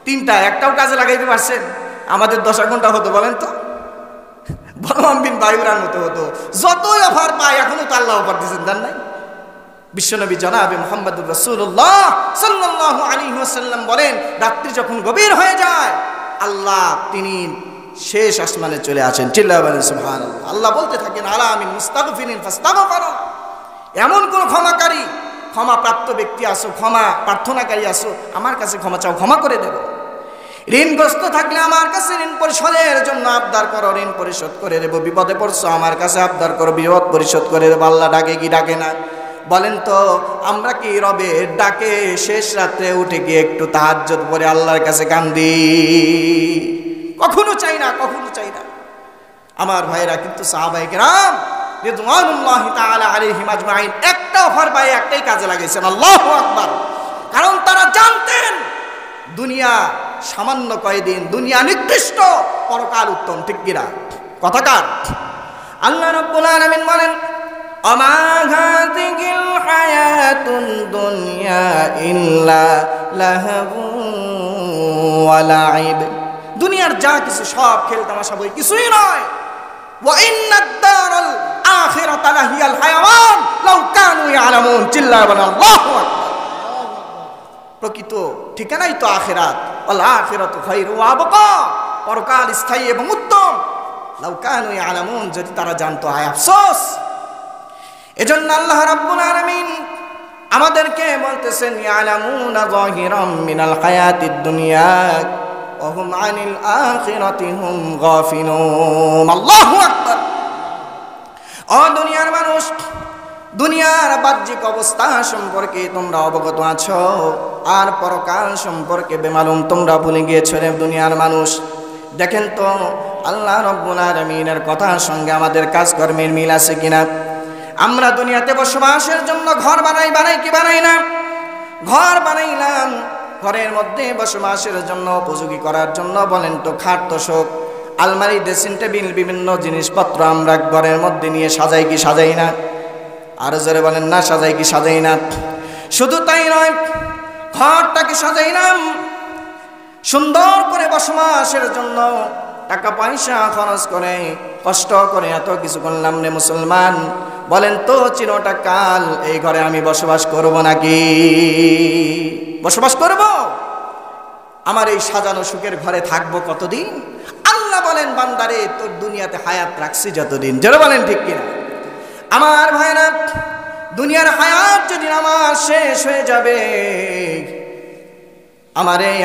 3টা, একটাও কাজে লাগাইতে পারছেন? আমাদের 10 ঘন্টা হতো বলেন তো? বলরাম বিন বাইরার মতো হতো। যতই অফার পায়, এখনো তো আল্লাহ অফার দিয়েছেন, জান নাই? বিশ্বনবী জনাবে মুহাম্মদুর রাসূলুল্লাহ সাল্লাল্লাহু আলাইহি ওয়াসাল্লাম বলেন, রাত্রি যখন গভীর হয়ে যায়, আল্লাহ তিনি শেষ আসমানে চলে আসেন। চিল্লায়া বলেন সুবহানাল্লাহ। আল্লাহ বলতে থাকেন, আলা মিন মুস্তাগফিরিন ফাস্তাগফারু। এমন কোন ক্ষমাকারী, ক্ষমা প্রাপ্ত ব্যক্তি আসো, ক্ষমা প্রার্থনাকারী আসো, আমার কাছে ক্ষমা চাও, ক্ষমা করে দেব। ঋণগ্রস্ত থাকলে আমার কাছে ঋণ পরিশোধের জন্য আবদার করো, ঋণ পরিশোধ করে দেব। বিপদে পড়ছো, আমার কাছে আবদার করো, বিপদ পরিশোধ করে দেব। আল্লাহ ডাকে কি ডাকে না? বলেন তো, আমরা কি রবের ডাকে শেষ রাতে উঠে গিয়ে একটু তাহাজ্জুদ পড়ে আল্লাহর কাছে কান্দি? কখনো চাই না, কখনো চাই না। আমার ভাইরা, কিন্তু সাহাবায়ে কেরাম রিদওয়ানুল্লাহি তাআলা আলাইহিম আজমাইন একটা অফার পায়, একটাই কাজে লাগাইছেন। আল্লাহু আকবার। কারণ তারা জানতেন দুনিয়া সামান্য কয়দিন, দুনিয়া নিকৃষ্ট, পরকাল উত্তম। ঠিক কিনা? কথাকার। আল্লাহ রাব্বুল আলামিন বলেন, আমা হাযিহিল হায়াতুদ দুনিয়া ইল্লা লাহবু ওয়া লাইব। দুনিয়ার যা কিছু সব খেল তামাশা, বই, কিছুই নয়। ওয়া ইন্নাদ দারাল আখিরাতা লাহিয়াল হায়াওয়ান লাউ কানু ইয়ালামুন। চিল্লায়া বলেন আল্লাহু আকবার। প্রকৃত ঠিকানাই তো আখিরাত, ওয়াল আখিরাতু খায়রু ওয়া আবকা, পরকাল স্থায়ী এবং উত্তম। লাউ কানু ইয়ালামুন, যদি তারা জানতো, আয় আফসোস। এজন্য আল্লাহ রাব্বুল আলামিন আমাদেরকে বলতেছেন, ইয়ালামুনা যাহিরাম মিনাল হায়াতিদ দুনিয়া ওয়া হুম আনিল আখিরাতি হুম গাফিলুন। আল্লাহু আকবার। ও দুনিয়ার মানুষ, দুনিয়ার বাহ্যিক অবস্থা সম্পর্কে তোমরা অবগত আছো, আর পরকাল সম্পর্কে বেমালুম তোমরা ভুলে গিয়েছো রে দুনিয়ার মানুষ। দেখেন তো আল্লাহ রাব্বুল আলামিনের কথার সঙ্গে আমাদের কাজকর্মের মিল আছে কিনা। আমরা দুনিয়াতে বসবাসের জন্য ঘর বানাই কি বানাই না? ঘর বানাইলাম, ঘরের মধ্যে বসবাসের জন্য উপযোগী করার জন্য বলেন তো খাট তোষক আলমারি ড্রেসিং টেবিল বিভিন্ন জিনিসপত্র আমরা ঘরের মধ্যে নিয়ে সাজাই কি সাজাই না? আরো জোরে বলেন না, সাজাই কি সাজাই না? শুধু তাই নয়, ঘরটাকে সাজাইলাম সুন্দর করে বসবাসের জন্য, টাকা পয়সা খরচ করে কষ্ট করে এত কিছু করলাম রে মুসলমান। বলেন তো চিরটা কাল এই ঘরে আমি বসবাস করব নাকি? বসবাস করব? আমার এই সাজানো সুখের ঘরে থাকবো কতদিন? আল্লাহ বলেন, বান্দারে তোর দুনিয়াতে হায়াত রাখছি যতদিন। যারা বলেন ঠিক কিনা? আমার ভাইরা, দুনিয়ার হায়াত যদি আমার শেষ হয়ে যাবে,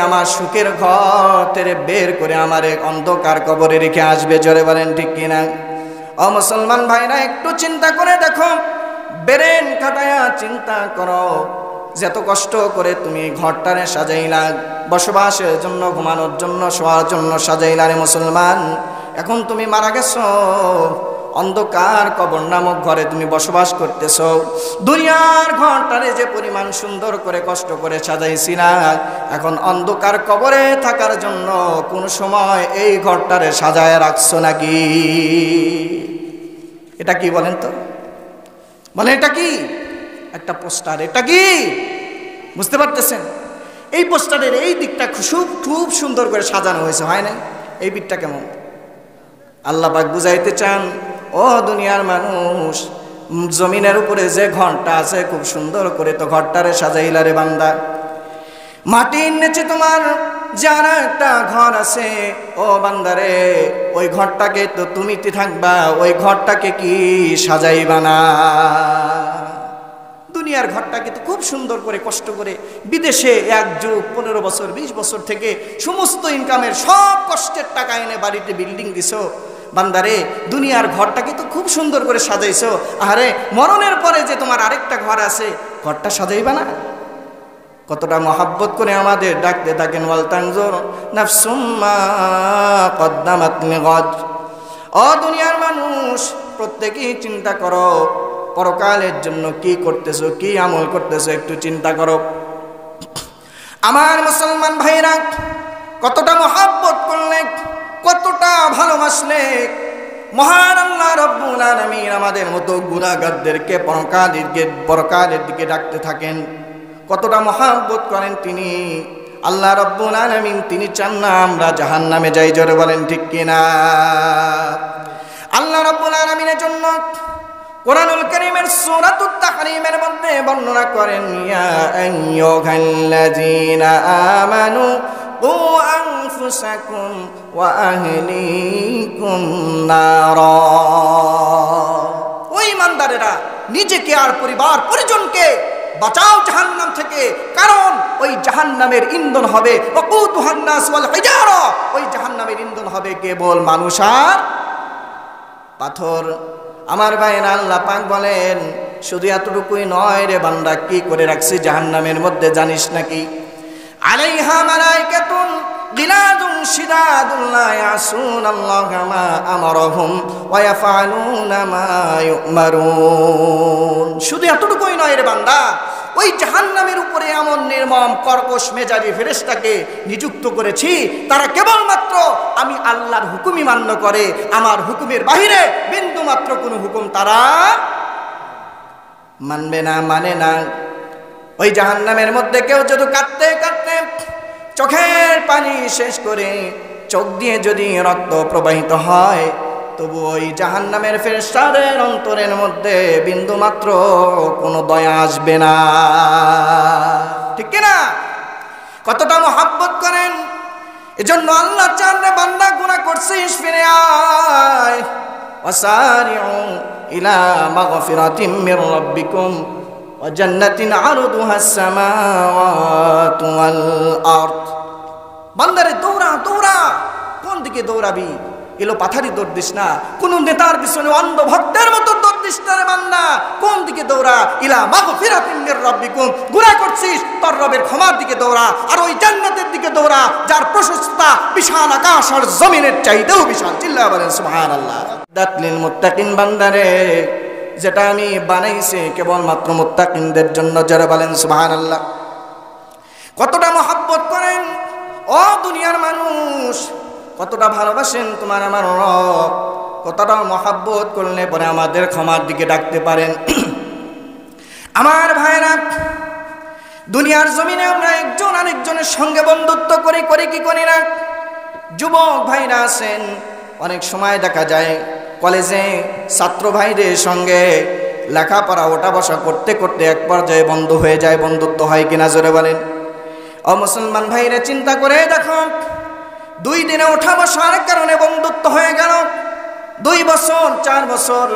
আমার সুখের ঘর থেকে বের করে আমার অন্ধকার কবরে রেখে আসবে। জোরে বলেন ঠিক কিনা? ও মুসলমান ভাইরা, একটু চিন্তা করে দেখো, ব্রেন খাটায়া চিন্তা করো, যত কষ্ট করে তুমি ঘরটারে সাজাইলা বসবাসের জন্য, ঘুমানোর জন্য, শোয়ার জন্য সাজাইলা রে মুসলমান, এখন তুমি মারা গেছো, অন্ধকার কবর নামক ঘরে তুমি বসবাস করতেছ। দুনিয়ার ঘরটারে যে পরিমাণ সুন্দর করে কষ্ট করে সাজাইছি না, এখন অন্ধকার কবরে থাকার জন্য কোন সময় এই ঘরটারে সাজায় রাখছো নাকি? এটা কি বলেন তো? বলেন এটা কি? একটা পোস্টার। এটা কি বুঝতে পারতেছেন? এই পোস্টারের এই দিকটা খুব সুন্দর করে সাজানো হয়েছে, হয় না? এই দিকটা কেমন? আল্লাহ পাক বুঝাইতে চান, ও দুনিয়ার মানুষ, জমিনের উপরে যে ঘরটা আছে খুব সুন্দর করে তো ঘরটারে সাজাইলা রে বান্দা। মাটির নিচে তোমার যারা একটা ঘর আছে, ও বান্দারে, ওই ঘরটাকে তো তুমি থাকবা, ওই ঘরটাকে কি সাজাইবা না? দুনিয়ার ঘরটাকে তো খুব সুন্দর করে কষ্ট করে বিদেশে 1 যুগ 15 বছর 20 বছর থেকে সমস্ত ইনকামের সব কষ্টের টাকা এনে বাড়িতে বিল্ডিং দিছো। বান্দারে, দুনিয়ার ঘরটাকে তো খুব সুন্দর করে সাজাইছো, আরে মরণের পরে যে তোমার আরেকটা ঘর আছে, ঘরটা সাজাইবা না? কতটা মহাব্বত করে আমাদের ডাকতে থাকেন, ওয়াল তানজুর নাফসুম মা কদ্দামাত লিগাদ। ও দুনিয়ার মানুষ, প্রত্যেকেই চিন্তা করো, পরকালের জন্য কি করতেছো, কি আমল করতেছো, একটু চিন্তা করো। আমার মুসলমান ভাইরা, কতটা মহাব্বত করলে, কতটা ভালোবাসলে মহান আল্লাহ রাব্বুল আলামিন আমাদের মতো গুনাহগারদেরকে পরকালের দিকে ডাকতে থাকেন। কতটা মহাব্বত করেন তিনি আল্লাহ রাব্বুল আলামিন। তিনি চান না আমরা জাহান্নামে যাই। জোরে বলেন ঠিক কিনা? আল্লাহ রাব্বুল আলামিনের জন্য কোরআনুল কারীমের সূরাতুত তাহরীমের মধ্যে বর্ণনা করেন, ইয়া আইয়ুহাল্লাযীনা আমানু কু আনফুসাকুম ওয়া আহলিকুম নারা। ওই ইমানদারেরা, নিজেকে আর পরিবার পরিজনকে বাঁচাও জাহান্নাম থেকে, কারণ ওই জাহান্নামের ইন্ধন হবে ওয়াকুদুহান নাস ওয়াল হিজারা। ওই জাহান্নামের ইন্ধন হবে কেবল মানুষ আর পাথর। আমার ভাইরা, আল্লাহ পাক বলেন, শুধু এতটুকুই নয় রে বান্দা, কি করে রাখছি জাহান্নামের মধ্যে জানিস নাকি? আলাইহা মালাইকাতুন গিলাদুন শিদাদুন লা ইয়াসুনাল্লাহা মা আমারহুম ওয়া ইয়াফআলুনা মা ইউমারুন। শুধু এতটুকুই নয় রে বান্দা, ওই জাহান্নামের উপরে এমন নির্মম কর্কশ মেজাজি ফেরেশতাকে নিযুক্ত করেছি, তারা কেবলমাত্র আমি আল্লাহর হুকুমই মান্য করে, আমার হুকুমের বাহিরে বিন্দু মাত্র কোনো হুকুম তারা মানবে না, মানে না। ওই জাহান্নামের মধ্যে কেউ যদি কাঁদতে কাঁদতে চোখের পানি শেষ করে চোখ দিয়ে যদি রক্ত প্রবাহিত হয়, তবু ওই জাহান্নামের ফেরেশতাদের অন্তরের মধ্যে বিন্দু মাত্র কোনো দয়া আসবে না, ঠিক কিনা? কতটা মহব্বত করেন। এজন্য আল্লাহ চান রে বান্দা গুনাহ করছিস ফিরে আয়, ওয়াসারিউ ইলা মাগফিরাতিম মির রাব্বিকুম ওয়া জান্নাতিন আরদুহাস সামাওয়াতু ওয়াল আরদ। বান্দারে দৌড়া দৌড়া, কোন দিকে দৌড়াবি? এলো পাথারি দৌড় দিস না, কোন নেতার পিছনে অন্ধ ভক্তের মতো দৌড় দিস না রে বান্দা। কোন দিকে দৌড়া? ইলা মাগফিরাতিম মির রাব্বিকুম, গুনাহ করছিস তোর রবের ক্ষমার দিকে দৌড়া, আর ওই জান্নাতের দিকে দৌড়া যার প্রশস্ততা বিশাল আকাশ আর জমিনের চাইতেও বিশাল। চিল্লা বলেন সুবহানাল্লাহ। দাতলিল মুত্তাকিন বান্দারে, যেটা আমি বানাইছি কেবলমাত্র মুত্তাকিনদের জন্য, যারা বলেন সুবহানাল্লাহ। কতটা মহব্বত করেন ও দুনিয়ার মানুষ, কতটা ভালোবাসেন তোমার আমার রব, কতটা মহব্বত করলে পরে আমাদের ক্ষমার দিকে ডাকতে পারেন। আমার ভাইরা, দুনিয়ার জমিনে আমরা একজন আরেকজনের সঙ্গে বন্ধুত্ব করি কি করি না? যুবক ভাইরা আছেন, অনেক সময় দেখা যায় কলেজে ছাত্র ভাইদের সঙ্গে লেখাপড়া ওঠা বসা করতে করতে এক পর্যায়ে বন্ধু হয়ে যায়। বন্ধুত্ব হয় কিনা জোরে বলেন। ও মুসলমান ভাইরা, চিন্তা করে দেখো, 2 দিনে ওঠা বসার কারণে বন্ধুত্ব হয়ে গেল, 2 বছর 4 বছর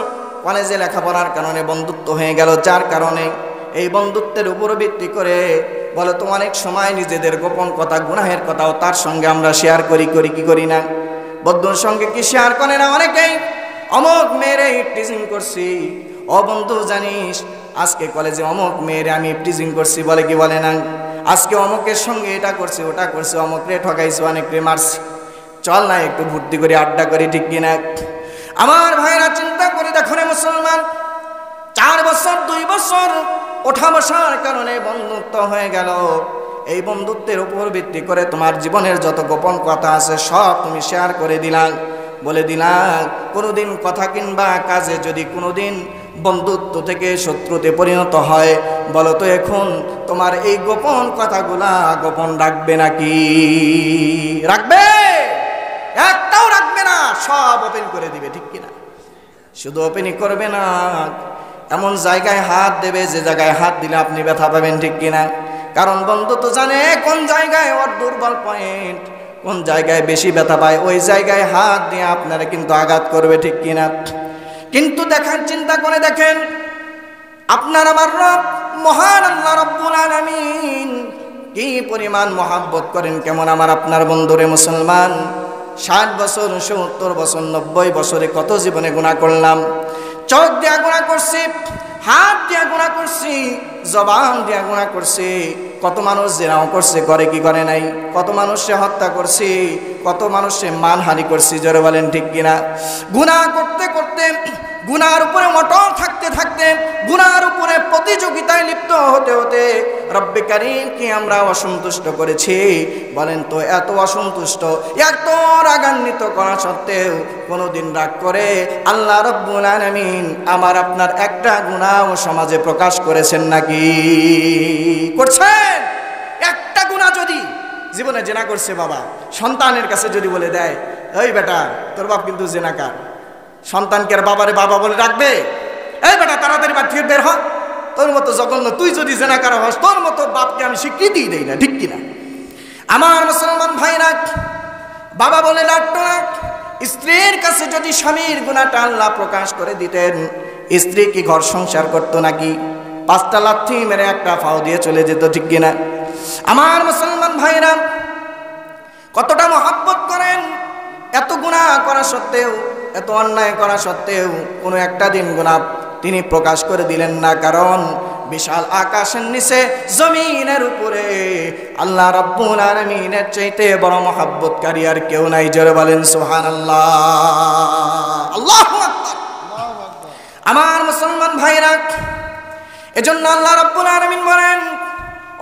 কলেজে লেখাপড়ার কারণে বন্ধুত্ব হয়ে গেল, যার কারণে এই বন্ধুত্বের উপর ভিত্তি করে বলো তো অনেক সময় নিজেদের গোপন কথা, গুনাহের কথাও তার সঙ্গে আমরা শেয়ার করি কি করি না? বন্ধুর সঙ্গে কি শেয়ার করে না অনেকেই? অমুক মেয়েরে টিজিং করছি, ও বন্ধু জানিস আজকে কলেজে অমুক মেয়েরে আমি টিজিং করছি, বলে কি বলে না? আজকে অমুকের সঙ্গে এটা করছি ওটা করছি, অমুক রে ঠকাইছি, অনেক রে মারছি, চল না একটু ভর্তি করি, আড্ডা করি, ঠিক কিনা? আমার ভাইরা চিন্তা করে দেখো রে মুসলমান, 4 বছর 2 বছর ওঠা বসার কারণে বন্ধুত্ব হয়ে গেল। এই বন্ধুত্বের উপর ভিত্তি করে তোমার জীবনের যত গোপন কথা আছে সব তুমি শেয়ার করে দিলাম, বলে দিলাম। কোনোদিন কথা কিংবা কাজে যদি কোনোদিন বন্ধুত্ব থেকে শত্রুতে পরিণত হয়, বলো তো এখন তোমার এই গোপন কথাগুলা গোপন রাখবে নাকি? রাখবে? একটাও রাখবে না, সব ওপেন করে দিবে, ঠিক কিনা? শুধু ওপেনই করবে না, এমন জায়গায় হাত দেবে যে জায়গায় হাত দিলে আপনি ব্যথা পাবেন, ঠিক কিনা? কারণ বন্ধু তো জানে কোন জায়গায় ওর দুর্বল পয়েন্ট, কোন জায়গায় বেশি ব্যথা পায়, ওই জায়গায় হাত দিয়ে আপনারা কিন্তু আঘাত করবে, ঠিক কিনা? কিন্তু দেখেন, চিন্তা করে দেখেন, আপনার আমার রব মহান আল্লাহ রাব্বুল আলামিন কি পরিমাণ মহব্বত করেন, কেমন আমার আপনার বন্ধুরে মুসলমান। 60 বছর 70 বছর 90 বছরে কত জীবনে গুনাহ করলাম, চোখ দিয়া গুনাহ করছি, হাত দিয়া গুনাহ করছি, জবান দিয়া গুনাহ করছি। কত মানুষ জিনাও করছে, করে কি করে নাই? কত মানুষকে হত্যা করছি, কত মানুষকে মানহানি করছি, জোরে বলেন ঠিক কিনা? গুনাহ করতে করতে, গুনার উপরে অটল থাকতে থাকতে, গুনার উপরে প্রতিযোগিতায় লিপ্ত হতে হতে রব্বে কারীম কি আমরা অসন্তুষ্ট করেছি? বলেন তো, এত অসন্তুষ্ট, এত রাগান্বিত করা সত্ত্বেও কোনোদিন রাগ করে আল্লাহ রাব্বুল আলামিন আমার আপনার একটা গুনাহ সমাজে প্রকাশ করেছেন নাকি? করছেন? একটা গুনাহ যদি জীবনে জেনা করছে বাবা, সন্তানের কাছে যদি বলে দেয়, এই বেটা তোর বাপ কিন্তু জেনাকার, সন্তানকে আর বাবারে বাবা বলে রাখবে? এই বেটা তাড়াতাড়ি বাদ থেকে বের হ, তোর মতো জঘন্য, তুই যদি জেনাকার হস তোর মতো বাপকে আমি স্বীকৃতি দেই না, ঠিক কিনা? আমার মুসলমান ভাইরা, বাবা বলে ডাকতো না। স্ত্রীর কাছে যদি স্বামীর গুনাহটা আল্লাহ প্রকাশ করে দিতেন, স্ত্রী কি ঘর সংসার করতো নাকি? 5টা লাথি মেরে একটা ফাও দিয়ে চলে যেত, ঠিক কিনা? আমার মুসলমান ভাইরা, কতটা মহব্বত করেন, এত গুনাহ করা সত্ত্বেও, এত অন্যায় করা সত্ত্বেও কোনো একটা দিন গুনাহ তিনি প্রকাশ করে দিলেন না। কারণ বিশাল আকাশের নিচে জমিনের উপরে আল্লাহ রাব্বুল আলামিনের চাইতে বড় মহব্বতকারী আর কেউ নাই, জোরে বলেন সুবহানাল্লাহ, আল্লাহু আকবার। আমার মুসলমান ভাইরা, এজন্য আল্লাহ রাব্বুল আলামিন বলেন,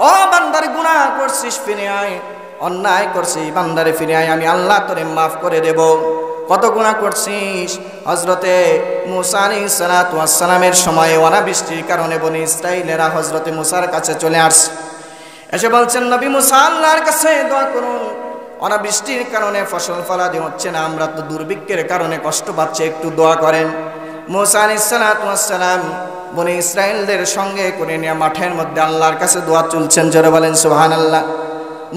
ও বান্দার গুনাহ করছিস ফিরে আয়, অন্যায় করছিস বান্দারে ফিরে আয়, আমি আল্লাহ তোরে মাফ করে দেব। কত গুনাহ করছিস? হযরতে মুসা আলাইহিস সালাতু ওয়াস সালামের সময়ে অনাবৃষ্টির কারণে বনি ইসরাঈলেরা হযরতে মুসার কাছে চলে আসছে, এসে বলছেন, নবী মুসা আল্লাহর কাছে দোয়া করুন, অনাবৃষ্টির কারণে ফসল ফলাদি হচ্ছে না, আমরা তো দুর্ভিক্ষের কারণে কষ্ট পাচ্ছি, একটু দোয়া করেন। মুসা আলাইহিস সালাতু ওয়াস সালাম বনি ইসরাঈলদের সঙ্গে করে নিয়ে মাঠের মধ্যে আল্লাহর কাছে দোয়া চলছেন, জোরে বলেন সুবহানাল্লাহ।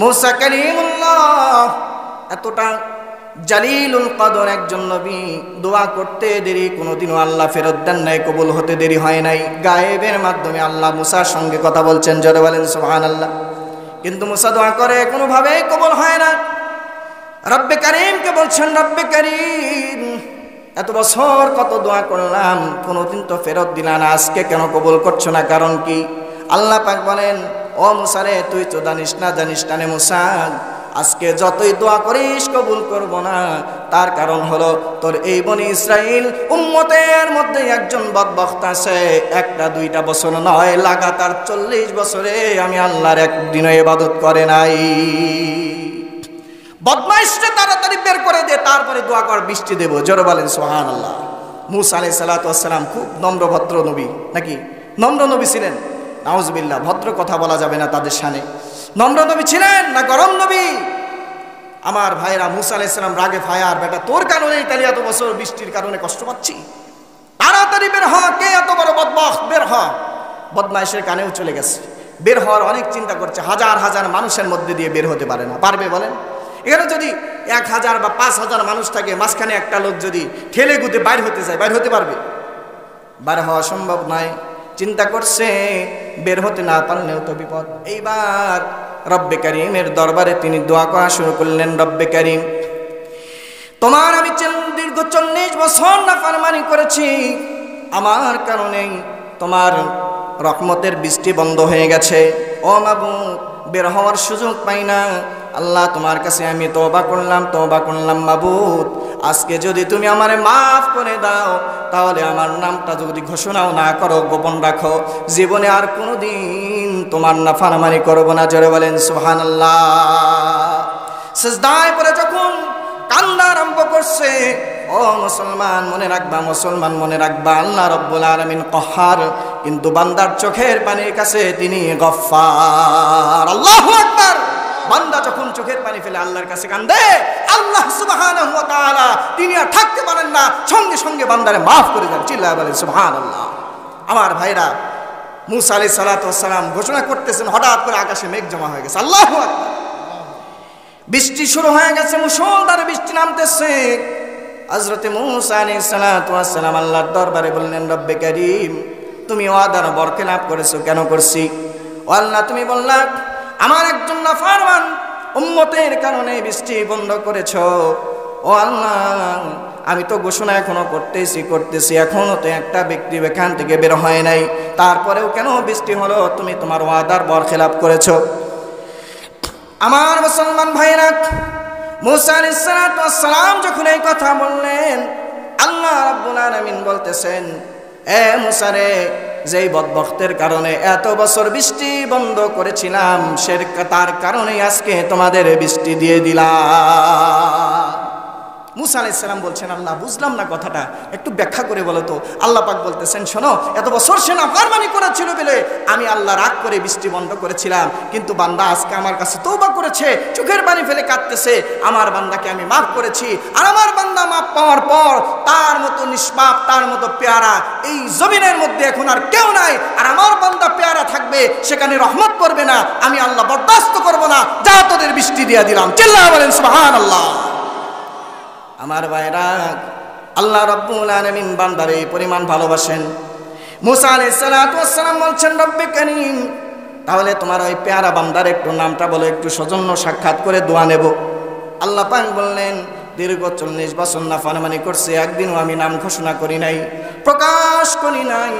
মুসা কালিমুল্লাহ এতটা জালিলুল কদর একজন নবী, দোয়া করতে দেরি কোনোদিনও আল্লাহ ফেরত দেন নাই, কবুল হতে দেরি হয় নাই। গায়েবের মাধ্যমে আল্লাহ মুসার সঙ্গে কথা বলছেন, জোরে বলেন সুবহানাল্লাহ। কিন্তু মুসা দোয়া করে কোনোভাবেই কবুল হয় না। রব্বে কারীমকে বলছেন, রব্বে কারীম এত বছর কত দোয়া করলাম, কোনোদিন তো ফেরত দিলা না, আজকে কেন কবুল করছো না, কারণ কি? আল্লাহ পাক বলেন, ও মুসা রে, তুই তো জানিস না রে মুসা, আজকে যতই দোয়া করিস কবুল করব না। তার কারণ হলো তোর এই বনি ইসরাইল উম্মতের মধ্যে একজন বদবখত আছে, একটা দুইটা বছর নয়, লাগাতার 40 বছরে আমি আল্লাহর একদিনও ইবাদত করে নাই। বদমাইশটা তাড়াতাড়ি বের করে দে, তারপরে দোয়া কর, বৃষ্টি দেব। জোরে বলেন সুবহানাল্লাহ। মুসা আলাইহিস সালাতু ওয়াস সালাম খুব নম্র ভদ্র নবী, নাকি নম্র নবী ছিলেন? নাউজুবিল্লাহ, ভদ্র কথা বলা যাবে না তাদের শানে। নম্র নবী ছিলেন না গরম নবী? আমার ভাইরা, মুসা আলাইহিস সালাম রাগে ফায়ার, বেটা তোর কারণেই তাহলে এত বছর বৃষ্টির কারণে কষ্ট পাচ্ছি, তাড়াতাড়ি বের হ, কে এত বড় বদবখত, বের হ। বদমাইশের কানেও চলে গেছে, বের হওয়ার অনেক চিন্তা করছে, হাজার হাজার মানুষের মধ্যে দিয়ে বের হতে পারে না। পারবে বলেন? এখানে যদি 1000 বা 5000 মানুষ থাকে, মাঝখানে একটা লোক যদি ঠেলে গুতে বাইর হতে চায়, বাইর হতে পারবে? বাইর হওয়া সম্ভব নয়। চিন্তা করছে, বের হতে না পারলেও তো বিপদ। এইবার রব্বে কারীমের দরবারে তিনি দোয়া করা শুরু করলেন, রব্বে কারীম তোমার আমি দীর্ঘ 40 বছর নাফরমানি করেছি, আমার কারণেই তোমার রহমতের বৃষ্টি বন্ধ হয়ে গেছে। ও মাবুদ, বের হওয়ার সুযোগ পাই না। আল্লাহ তোমার কাছে আমি তওবা করলাম মাবুদ, আজকে যদি তুমি আমারে মাফ করে দাও, তাহলে আমার নামটা যদি ঘোষণাও না করো, গোপন রাখো, জীবনে আর কোনোদিন তোমার নাফরমানি করব না। জোরে বলেন সুবহানাল্লাহ। সিজদায় পড়ে যখন কান্না আরম্ভ করছে, ও মুসলমান মনে রাখবা, মুসলমান মনে রাখবা, আল্লাহ রব্বুল আলামিন কহার, কিন্তু বান্দার চোখের পানির কাছে তিনি গফফার। আল্লাহু আকবার। বান্দা যখন চোখের পানি ফেলে আল্লাহর কাছে কান্দে, আল্লাহ সুবহানাহু ওয়া তাআলা তিনি আর থাকতে পারেন না, সঙ্গে সঙ্গে বান্দারে মাফ করে দেন। চিল্লায় বলেন সুবহানাল্লাহ। আমার ভাইরা, মুসা আলাইহিস সালাতু ওয়াস সালাম ঘোষণা করতেছেন, হঠাৎ করে আকাশে মেঘ জমা হয়ে গেছে। আল্লাহু আকবার। বৃষ্টি শুরু হয়ে গেছে, মুষলধারে বৃষ্টি নামতেছে। হযরতে মুসা আলাইহিস সালাতু ওয়াস সালাম আল্লাহর দরবারে বললেন, রব্বে কারীম তুমি ওয়াদার বরখেলাপ করেছো, কেন করছি? ও আল্লাহ, তুমি বললা আমার একজন নাফরমান উম্মতের কারণে বৃষ্টি বন্ধ করেছো। ও আল্লাহ, আমি তো ঘোষণা এখনো করতেছি, এখনো তো একটা ব্যক্তি এখান থেকে বের হয় নাই, তারপরেও কেন বৃষ্টি হলো? তুমি তোমার ওয়াদার বরখেলাপ করেছো। আমার মুসলমান ভাইরা, মুসা আলাইহিস সালাতু ওয়াস সালাম যখন এই কথা বললেন, আল্লাহ রাব্বুল আলামিন বলতেছেন, এ মুসা রে, যেই বদবখতের কারণে এত বছর বৃষ্টি বন্ধ করেছিলাম, তার কারণেই আজকে তোমাদের বৃষ্টি দিয়ে দিলাম। মুসা আলাইহিস সালাম বলছেন, আল্লাহ বুঝলাম না কথাটা, একটু ব্যাখ্যা করে বলো তো। আল্লাহ পাক বলতেছেন, শোনো, এত বছর সে নাফরমানি করেছিল বলে আমি আল্লাহ রাগ করে বৃষ্টি বন্ধ করেছিলাম, কিন্তু বান্দা আজকে আমার কাছে তওবা করেছে, চোখের পানি ফেলে কাঁদতেছে, আমার বান্দাকে আমি মাফ করেছি। আর আমার বান্দা মাফ পাওয়ার পর তার মতো নিষ্পাপ, তার মতো পেয়ারা এই জমিনের মধ্যে এখন আর কেউ নাই। আর আমার বান্দা পেয়ারা থাকবে, সেখানে রহমত করবে না, আমি আল্লাহ বরদাস্ত করব না, যা তোদের বৃষ্টি দিয়ে দিলাম। চিল্লায়া বলেন সুবহানাল্লাহ। আমার ভাইরা, আল্লাহ রাব্বুল আলামিন বান্দার এই পরিমাণ ভালোবাসেন। মুসা আলাইহিস সালাতু ওয়াস সালাম বলছেন, রব্বে কারীম তাহলে তোমার ওই পেয়ারা বান্দার একটু নামটা বলো, একটু সৌজন্য সাক্ষাৎ করে দোয়া নেব। আল্লাহ পাক বললেন, দীর্ঘ 40 বছর নাফরমানি করছে, একদিনও আমি নাম ঘোষণা করি নাই, প্রকাশ করি নাই।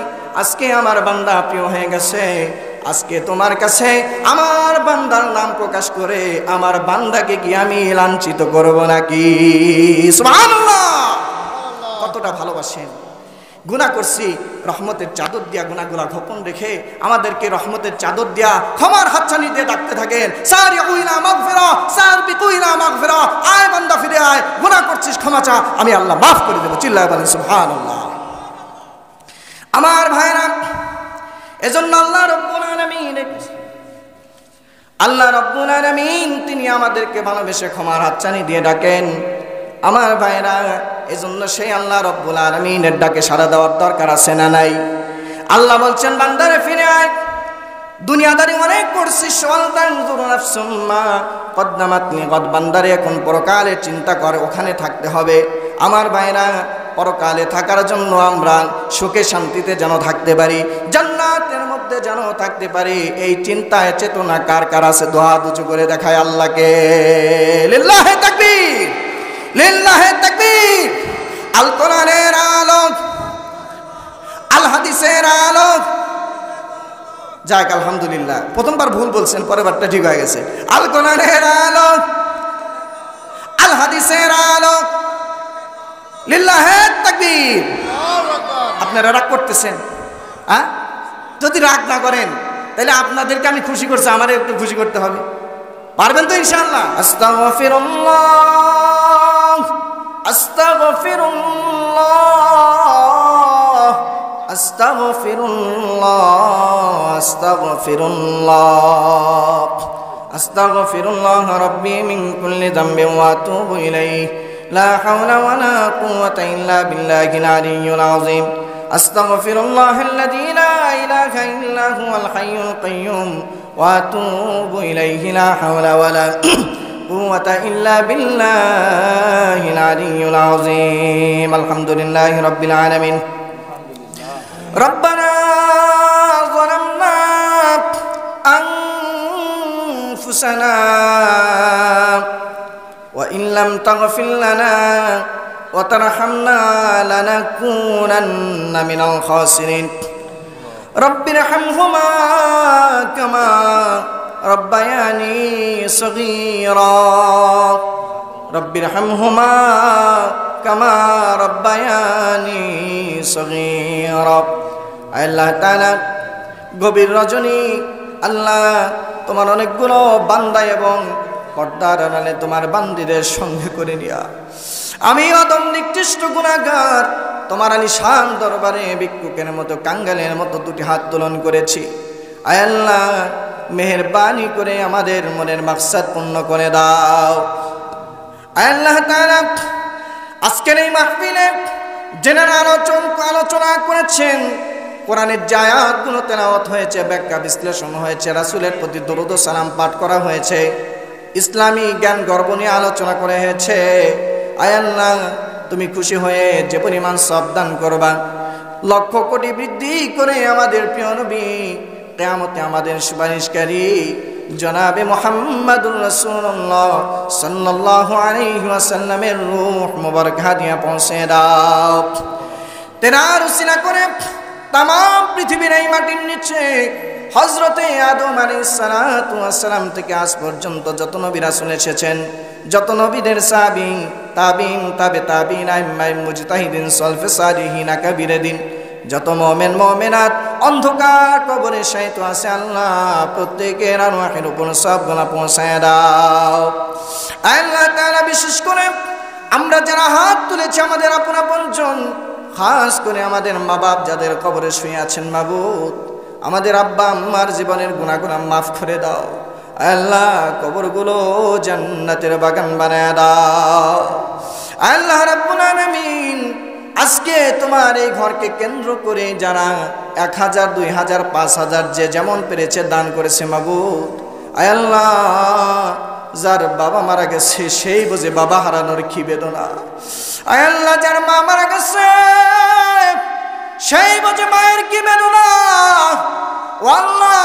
আজকে আমার বান্দা প্রিয় হয়ে গেছে, আজকে তোমার কাছে আমার বান্দার নাম প্রকাশ করে আমার বান্দাকে কি আমি লাঞ্ছিত করব নাকি? সুবহানাল্লাহ। কতটা ভালোবাসেন। গুনাহ করছি, রহমতের চাদর দিয়া গুনাহগুলা গোপন রেখে আমাদেরকে রহমতের চাদর দিয়া ক্ষমার হাতছানি দিয়ে ডাকতে থাকেন, সারিউ ইলা মাগফিরা, সারবিকু ইলা মাগফিরা, আয় বান্দা ফিরে আয়, গুনাহ করছিস ক্ষমা চা, আমি আল্লাহ মাফ করে দেব। চিল্লায়া বলেন সুবহানাল্লাহ। আমার ভাইরা, এজন্য আল্লাহ রাব্বুল আলামিন তিনি আমাদেরকে ভালোবেসে ক্ষমার হাতছানি দিয়ে ডাকেন। আমার ভাইরা, এজন্য সেই আল্লাহ রাব্বুল আলামিনের ডাকে সাড়া দেওয়ার দরকার আছে না নাই? আল্লাহ বলছেন, বান্দারে ফিরে আয়, দুনিয়াদারি অনেক করছিস, বান্দারে এখন পরকালে চিন্তা করে, ওখানে থাকতে হবে। আমার ভাইরা, পরকালে থাকার জন্য আমরা সুখে শান্তিতে যেন থাকতে পারি, জান্নাতের মধ্যে যেন থাকতে পারি, এই চিন্তায় চেতনা কার কার আছে? দুহাত উঁচু করে দেখায় আল্লাহকে। লিল্লাহে তাকবীর, লিল্লাহে তাকবীর। আল কোরআনের আলোক, আল হাদিসের আলোক। যাক আলহামদুলিল্লাহ, প্রথমবার ভুল বলছেন, পরেরবারটা ঠিক হয়ে গেছে। আল কোরআনের আলোক, আল হাদিসের আলোক, লিল্লাহে তাকবীর। আপনারা রাগ করতেছেন? যদি রাগ না করেন তাহলে আপনাদেরকে আমি খুশি করছি, আমারে একটু খুশি করতে হবে। পারবেন তো ইনশাআল্লাহ? আস্তাগফিরুল্লাহ, আস্তাগফিরুল্লাহ, আস্তাগফিরুল্লাহ, আস্তাগফিরুল্লাহ, আস্তাগফিরুল্লাহ রাব্বি মিন কুল্লি যামবিন ওয়া আতুবু ইলাইহি লা হাওলা ওয়ালা কুওয়াতা ইল্লা বিল্লাহিল আলিয়্যিল আযীম। আস্তাগফিরুল্লাহাল্লাযী লা ইলাহা ইল্লা হুয়াল হাইয়ুল কাইয়্যুম ওয়া আতুবু ইলাইহি লা হাওলা ওয়ালা কুওয়াতা ইল্লা বিল্লাহিল আলিয়্যিল আযীম। আলহামদুলিল্লাহি রাব্বিল আলামিন। রব্বানা যালামনা আনফুসানা ওয়া ইন লাম তাগফির লানা ওয়া তারহামনা লানাকুনান্না মিনাল খাসিরিন। রব্বিরহামহুমা কামা রব্বায়ানি সগীরা, রব্বিরহামহুমা কামা রব্বায়ানি সগীরা। আল্লাহ তাআলা, গভীর রজনী আল্লাহ তোমার অনেকগুলো বান্দা এবং পর্দার আড়ালে তোমার বান্দীদের সঙ্গে করে নিয়া আমি অদম নিকৃষ্ট গুনাহগার তোমার আলিশান দরবারে ভিক্ষুকের মতো, কাঙ্গালের মতো দুটি হাত তোলন করেছি। আয় আল্লাহ, মেহেরবানি করে আমাদের মনের মাকসাদ পূর্ণ করে দাও। আয় আল্লাহ তাআলা, আজকের এই মাহফিলে যেনারা আলোচনা করেছেন, কোরআনের যে আয়াতগুলো তেলাওয়াত হয়েছে, ব্যাখ্যা বিশ্লেষণ হয়েছে, রাসূলের প্রতি দরুদ ও সালাম পাঠ করা হয়েছে, ইসলামী জ্ঞান গর্ব নিয়ে আলোচনা করা হয়েছে। আয় আল্লাহ, তুমি খুশি হয়ে যে পরিমাণ সওয়াব দান করবা, লক্ষ কোটি বৃদ্ধি করে আমাদের প্রিয় নবী কিয়ামতে আমাদের সুপারিশকারী জনাবে মুহাম্মাদুর রাসূলুল্লাহ সাল্লাল্লাহু আলাইহি ওয়াসাল্লামের রূহ মুবারক হাদিয়া পৌঁছে দাও। তেনার উসিলা করে তাম পৃথিবীর এই মাটির নিচে হযরতে আদম আলাইহিস সালাতু ওয়াস সালাম থেকে আজ পর্যন্ত যত নবী রাসূল এসেছেন, যত নবীদের সাহাবী, তাবিঈন, তাবে তাবিঈন, আইম্মায়ে মুজতাহিদিন, সলফে সালিহিন, কাবীরদিন, যত মুমিন মুমিনাত অন্ধকার কবরে শায়িত আছে, আল্লাহ প্রত্যেকের আরওয়াহের উপর সবগুলো পৌঁছায় দাও। আল্লাহ তাআলা, বিশেষ করে আমরা যারা হাত তুলেছি, আমাদের আপন আপনজন, খাস করে আমাদের মা বাপ যাদের কবরে শুয়ে আছেন, মাবুদ আমাদের আব্বা আম্মার জীবনের গুনাহগুলো মাফ করে দাও। আল্লাহ, কবরগুলো জান্নাতের বাগান বানায় দাও। আল্লাহ রাব্বুল আলামিন, আজকে তোমার এই ঘরকে কেন্দ্র করে যারা 1000, 2000, 5000 যে যেমন পেরেছে দান করেছে, মাবুদ আয় আল্লাহ, যার বাবা মারা গেছে সেই বোঝে বাবা হারানোর কি বেদনা। আয় আল্লাহ, যার মা মারা গেছে সেই বোঝে মায়ের কি বেদনা। ও আল্লাহ,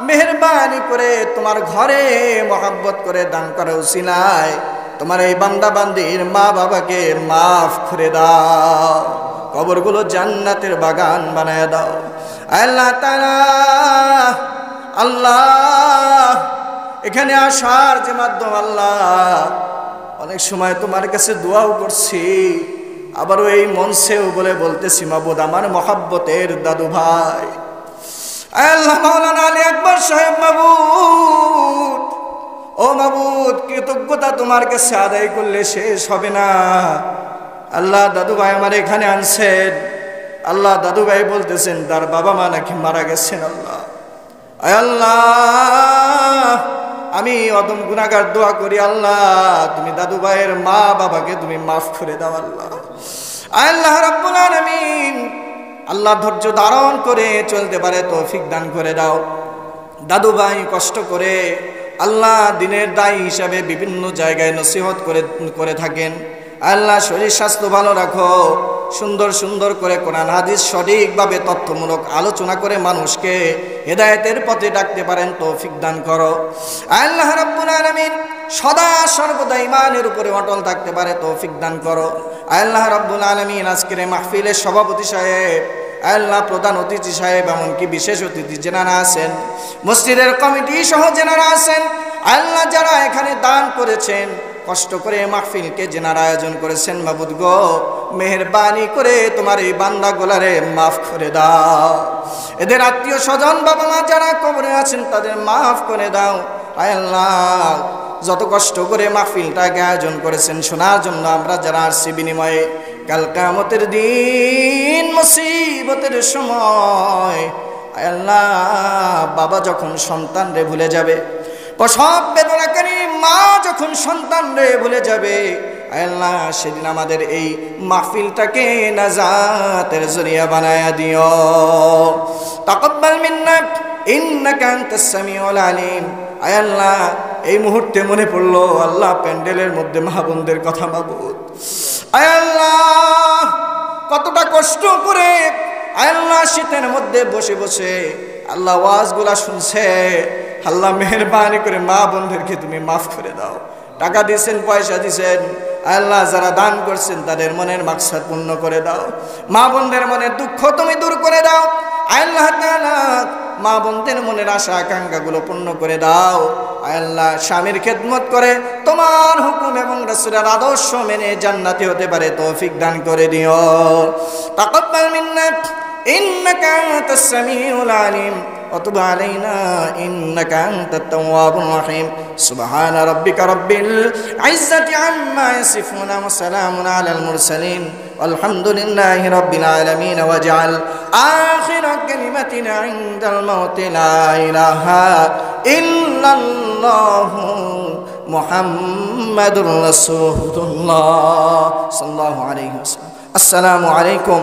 মেহেরবানি করে তোমার ঘরে মহব্বত করে দান করা উসিলায় তোমার এই বান্দা বান্দির মা বাবাকে মাফ করে দাও, কবরগুলো জান্নাতের বাগান বানায় দাও। আল্লাহ তাআলা, আল্লাহ এখানে আসার যে মাধ্যম, আল্লাহ অনেক সময় তোমার কাছে দোয়াও করছি, আবারও এই মঞ্চেও বলতেছি, মাবুদ আমার মহব্বতের দাদু ভাই আল্লাহ মাওলানা আলী আকবর সাহেব, মাবুদ ও মাবুদ, কৃতজ্ঞতা তোমার কাছে আদায় করলে শেষ হবে না। আল্লাহ, দাদু ভাই আমার এখানে আনছেন, আল্লাহ দাদু ভাই বলতেছেন তার বাবা মা নাকি মারা গেছেন। আল্লাহ, আয় আল্লাহ, আমি অদম গুনাহগার দোয়া করি, আল্লাহ তুমি দাদু ভাইয়ের মা বাবাকে তুমি মাফ করে দাও। আল্লাহ, আল্লাহ রাব্বুল আলামিন, আল্লাহ ধৈর্য ধারণ করে চলতে পারে তৌফিক দান করে দাও। দাদু ভাই কষ্ট করে আল্লাহ দিনের দায়ী হিসাবে বিভিন্ন জায়গায় নসিহত করে থাকেন। আল্লাহ শরীর স্বাস্থ্য ভালো রাখো, সুন্দর সুন্দর করে কোরআন হাদিস সঠিকভাবে তথ্যমূলক আলোচনা করে মানুষকে হেদায়েতের পথে ডাকতে পারেন তৌফিক দান করো। আল্লাহ রাব্বুল আলামিন সদা সর্বদা ঈমানের উপরে অটল থাকতে পারে তৌফিক দান করো। আল্লাহ রাব্বুল আলামিন আজকের মাহফিলের সভাপতি সাহেব, আল্লাহ প্রধান অতিথি সাহেব, এমনকি বিশেষ অতিথি যেনারা আছেন, মসজিদের কমিটি সহ যেনারা আছেন, আল্লাহ যারা এখানে দান করেছেন, কষ্ট করে মাহফিলকে যেনারা আয়োজন করেছেন, মাবুদ গো মেহেরবানি করে তোমার এই বান্দা গোলারে মাফ করে দাও। এদের আত্মীয় স্বজন বাবা মা যারা কবরে আছেন তাদের মাফ করে দাও। আল্লাহ যত কষ্ট করে মাহফিলটাকে আয়োজন করেছেন শোনার জন্য আমরা যারা আসছি, বিনিময়ে কাল কিয়ামতের দিন মুসিবতের সময় আল্লাহ বাবা যখন সন্তানরে ভুলে যাবে, প্রসব বেদনাকারী মা যখন সন্তানরে ভুলে যাবে, আল্লাহ সেদিন আমাদের এই মাহফিলটাকে নাজাতের জরিয়া বানায়া দিও। তাকাব্বাল মিন্না ইন্নাকা আনতাস সামিউল আলিম। আল্লাহ এই মুহূর্তে মনে পড়লো আল্লাহ প্যান্ডেলের মধ্যে মা বোনদের কথা মাবুদ। আল্লাহ কতটা কষ্ট করে আল্লাহ শীতের মধ্যে বসে বসে আল্লাহ ওয়াজগুলা শুনছে। আল্লাহ মেহেরবানি করে মা বোনদেরকে তুমি মাফ করে দাও। টাকা দিয়েছেন, পয়সা দিয়েছেন, আল্লাহ যারা দান করছেন তাদের মনের মাকসাদ পূর্ণ করে দাও। মা বোনদের মনের দুঃখ তুমি দূর করে দাও। আল্লাহ তাআলা মা বোনদের মনের আশা আকাঙ্ক্ষাগুলো পূর্ণ করে দাও। আল্লাহ স্বামীর খেদমত করে তোমার হুকুম এবং রাসূলের আদর্শ মেনে জান্নাতি হতে পারে তৌফিক দান করে দিও। তাকাব্বাল মিন্না ইন্নাকা আনতাস সামিউল আলিম ওয়া তুব আলাইনা ইন্নাকা আনতাত তাওয়াবুর রহিম। সুবহানা রাব্বিকা রাব্বিল ইজ্জাতি আম্মা ইয়াসিফুন ওয়া সালামুন আলাল মুরসালিন আলহামদুলিল্লাহি রাব্বিল আলামিন। ওয়াজআল আখিরা কালিমাতিনা ইনদাল মাউতি লা ইলাহা ইল্লাল্লাহু মুহাম্মাদুর রাসূলুল্লাহ সাল্লাল্লাহু আলাইহি ওয়াসাল্লাম। আসসালামু আলাইকুম।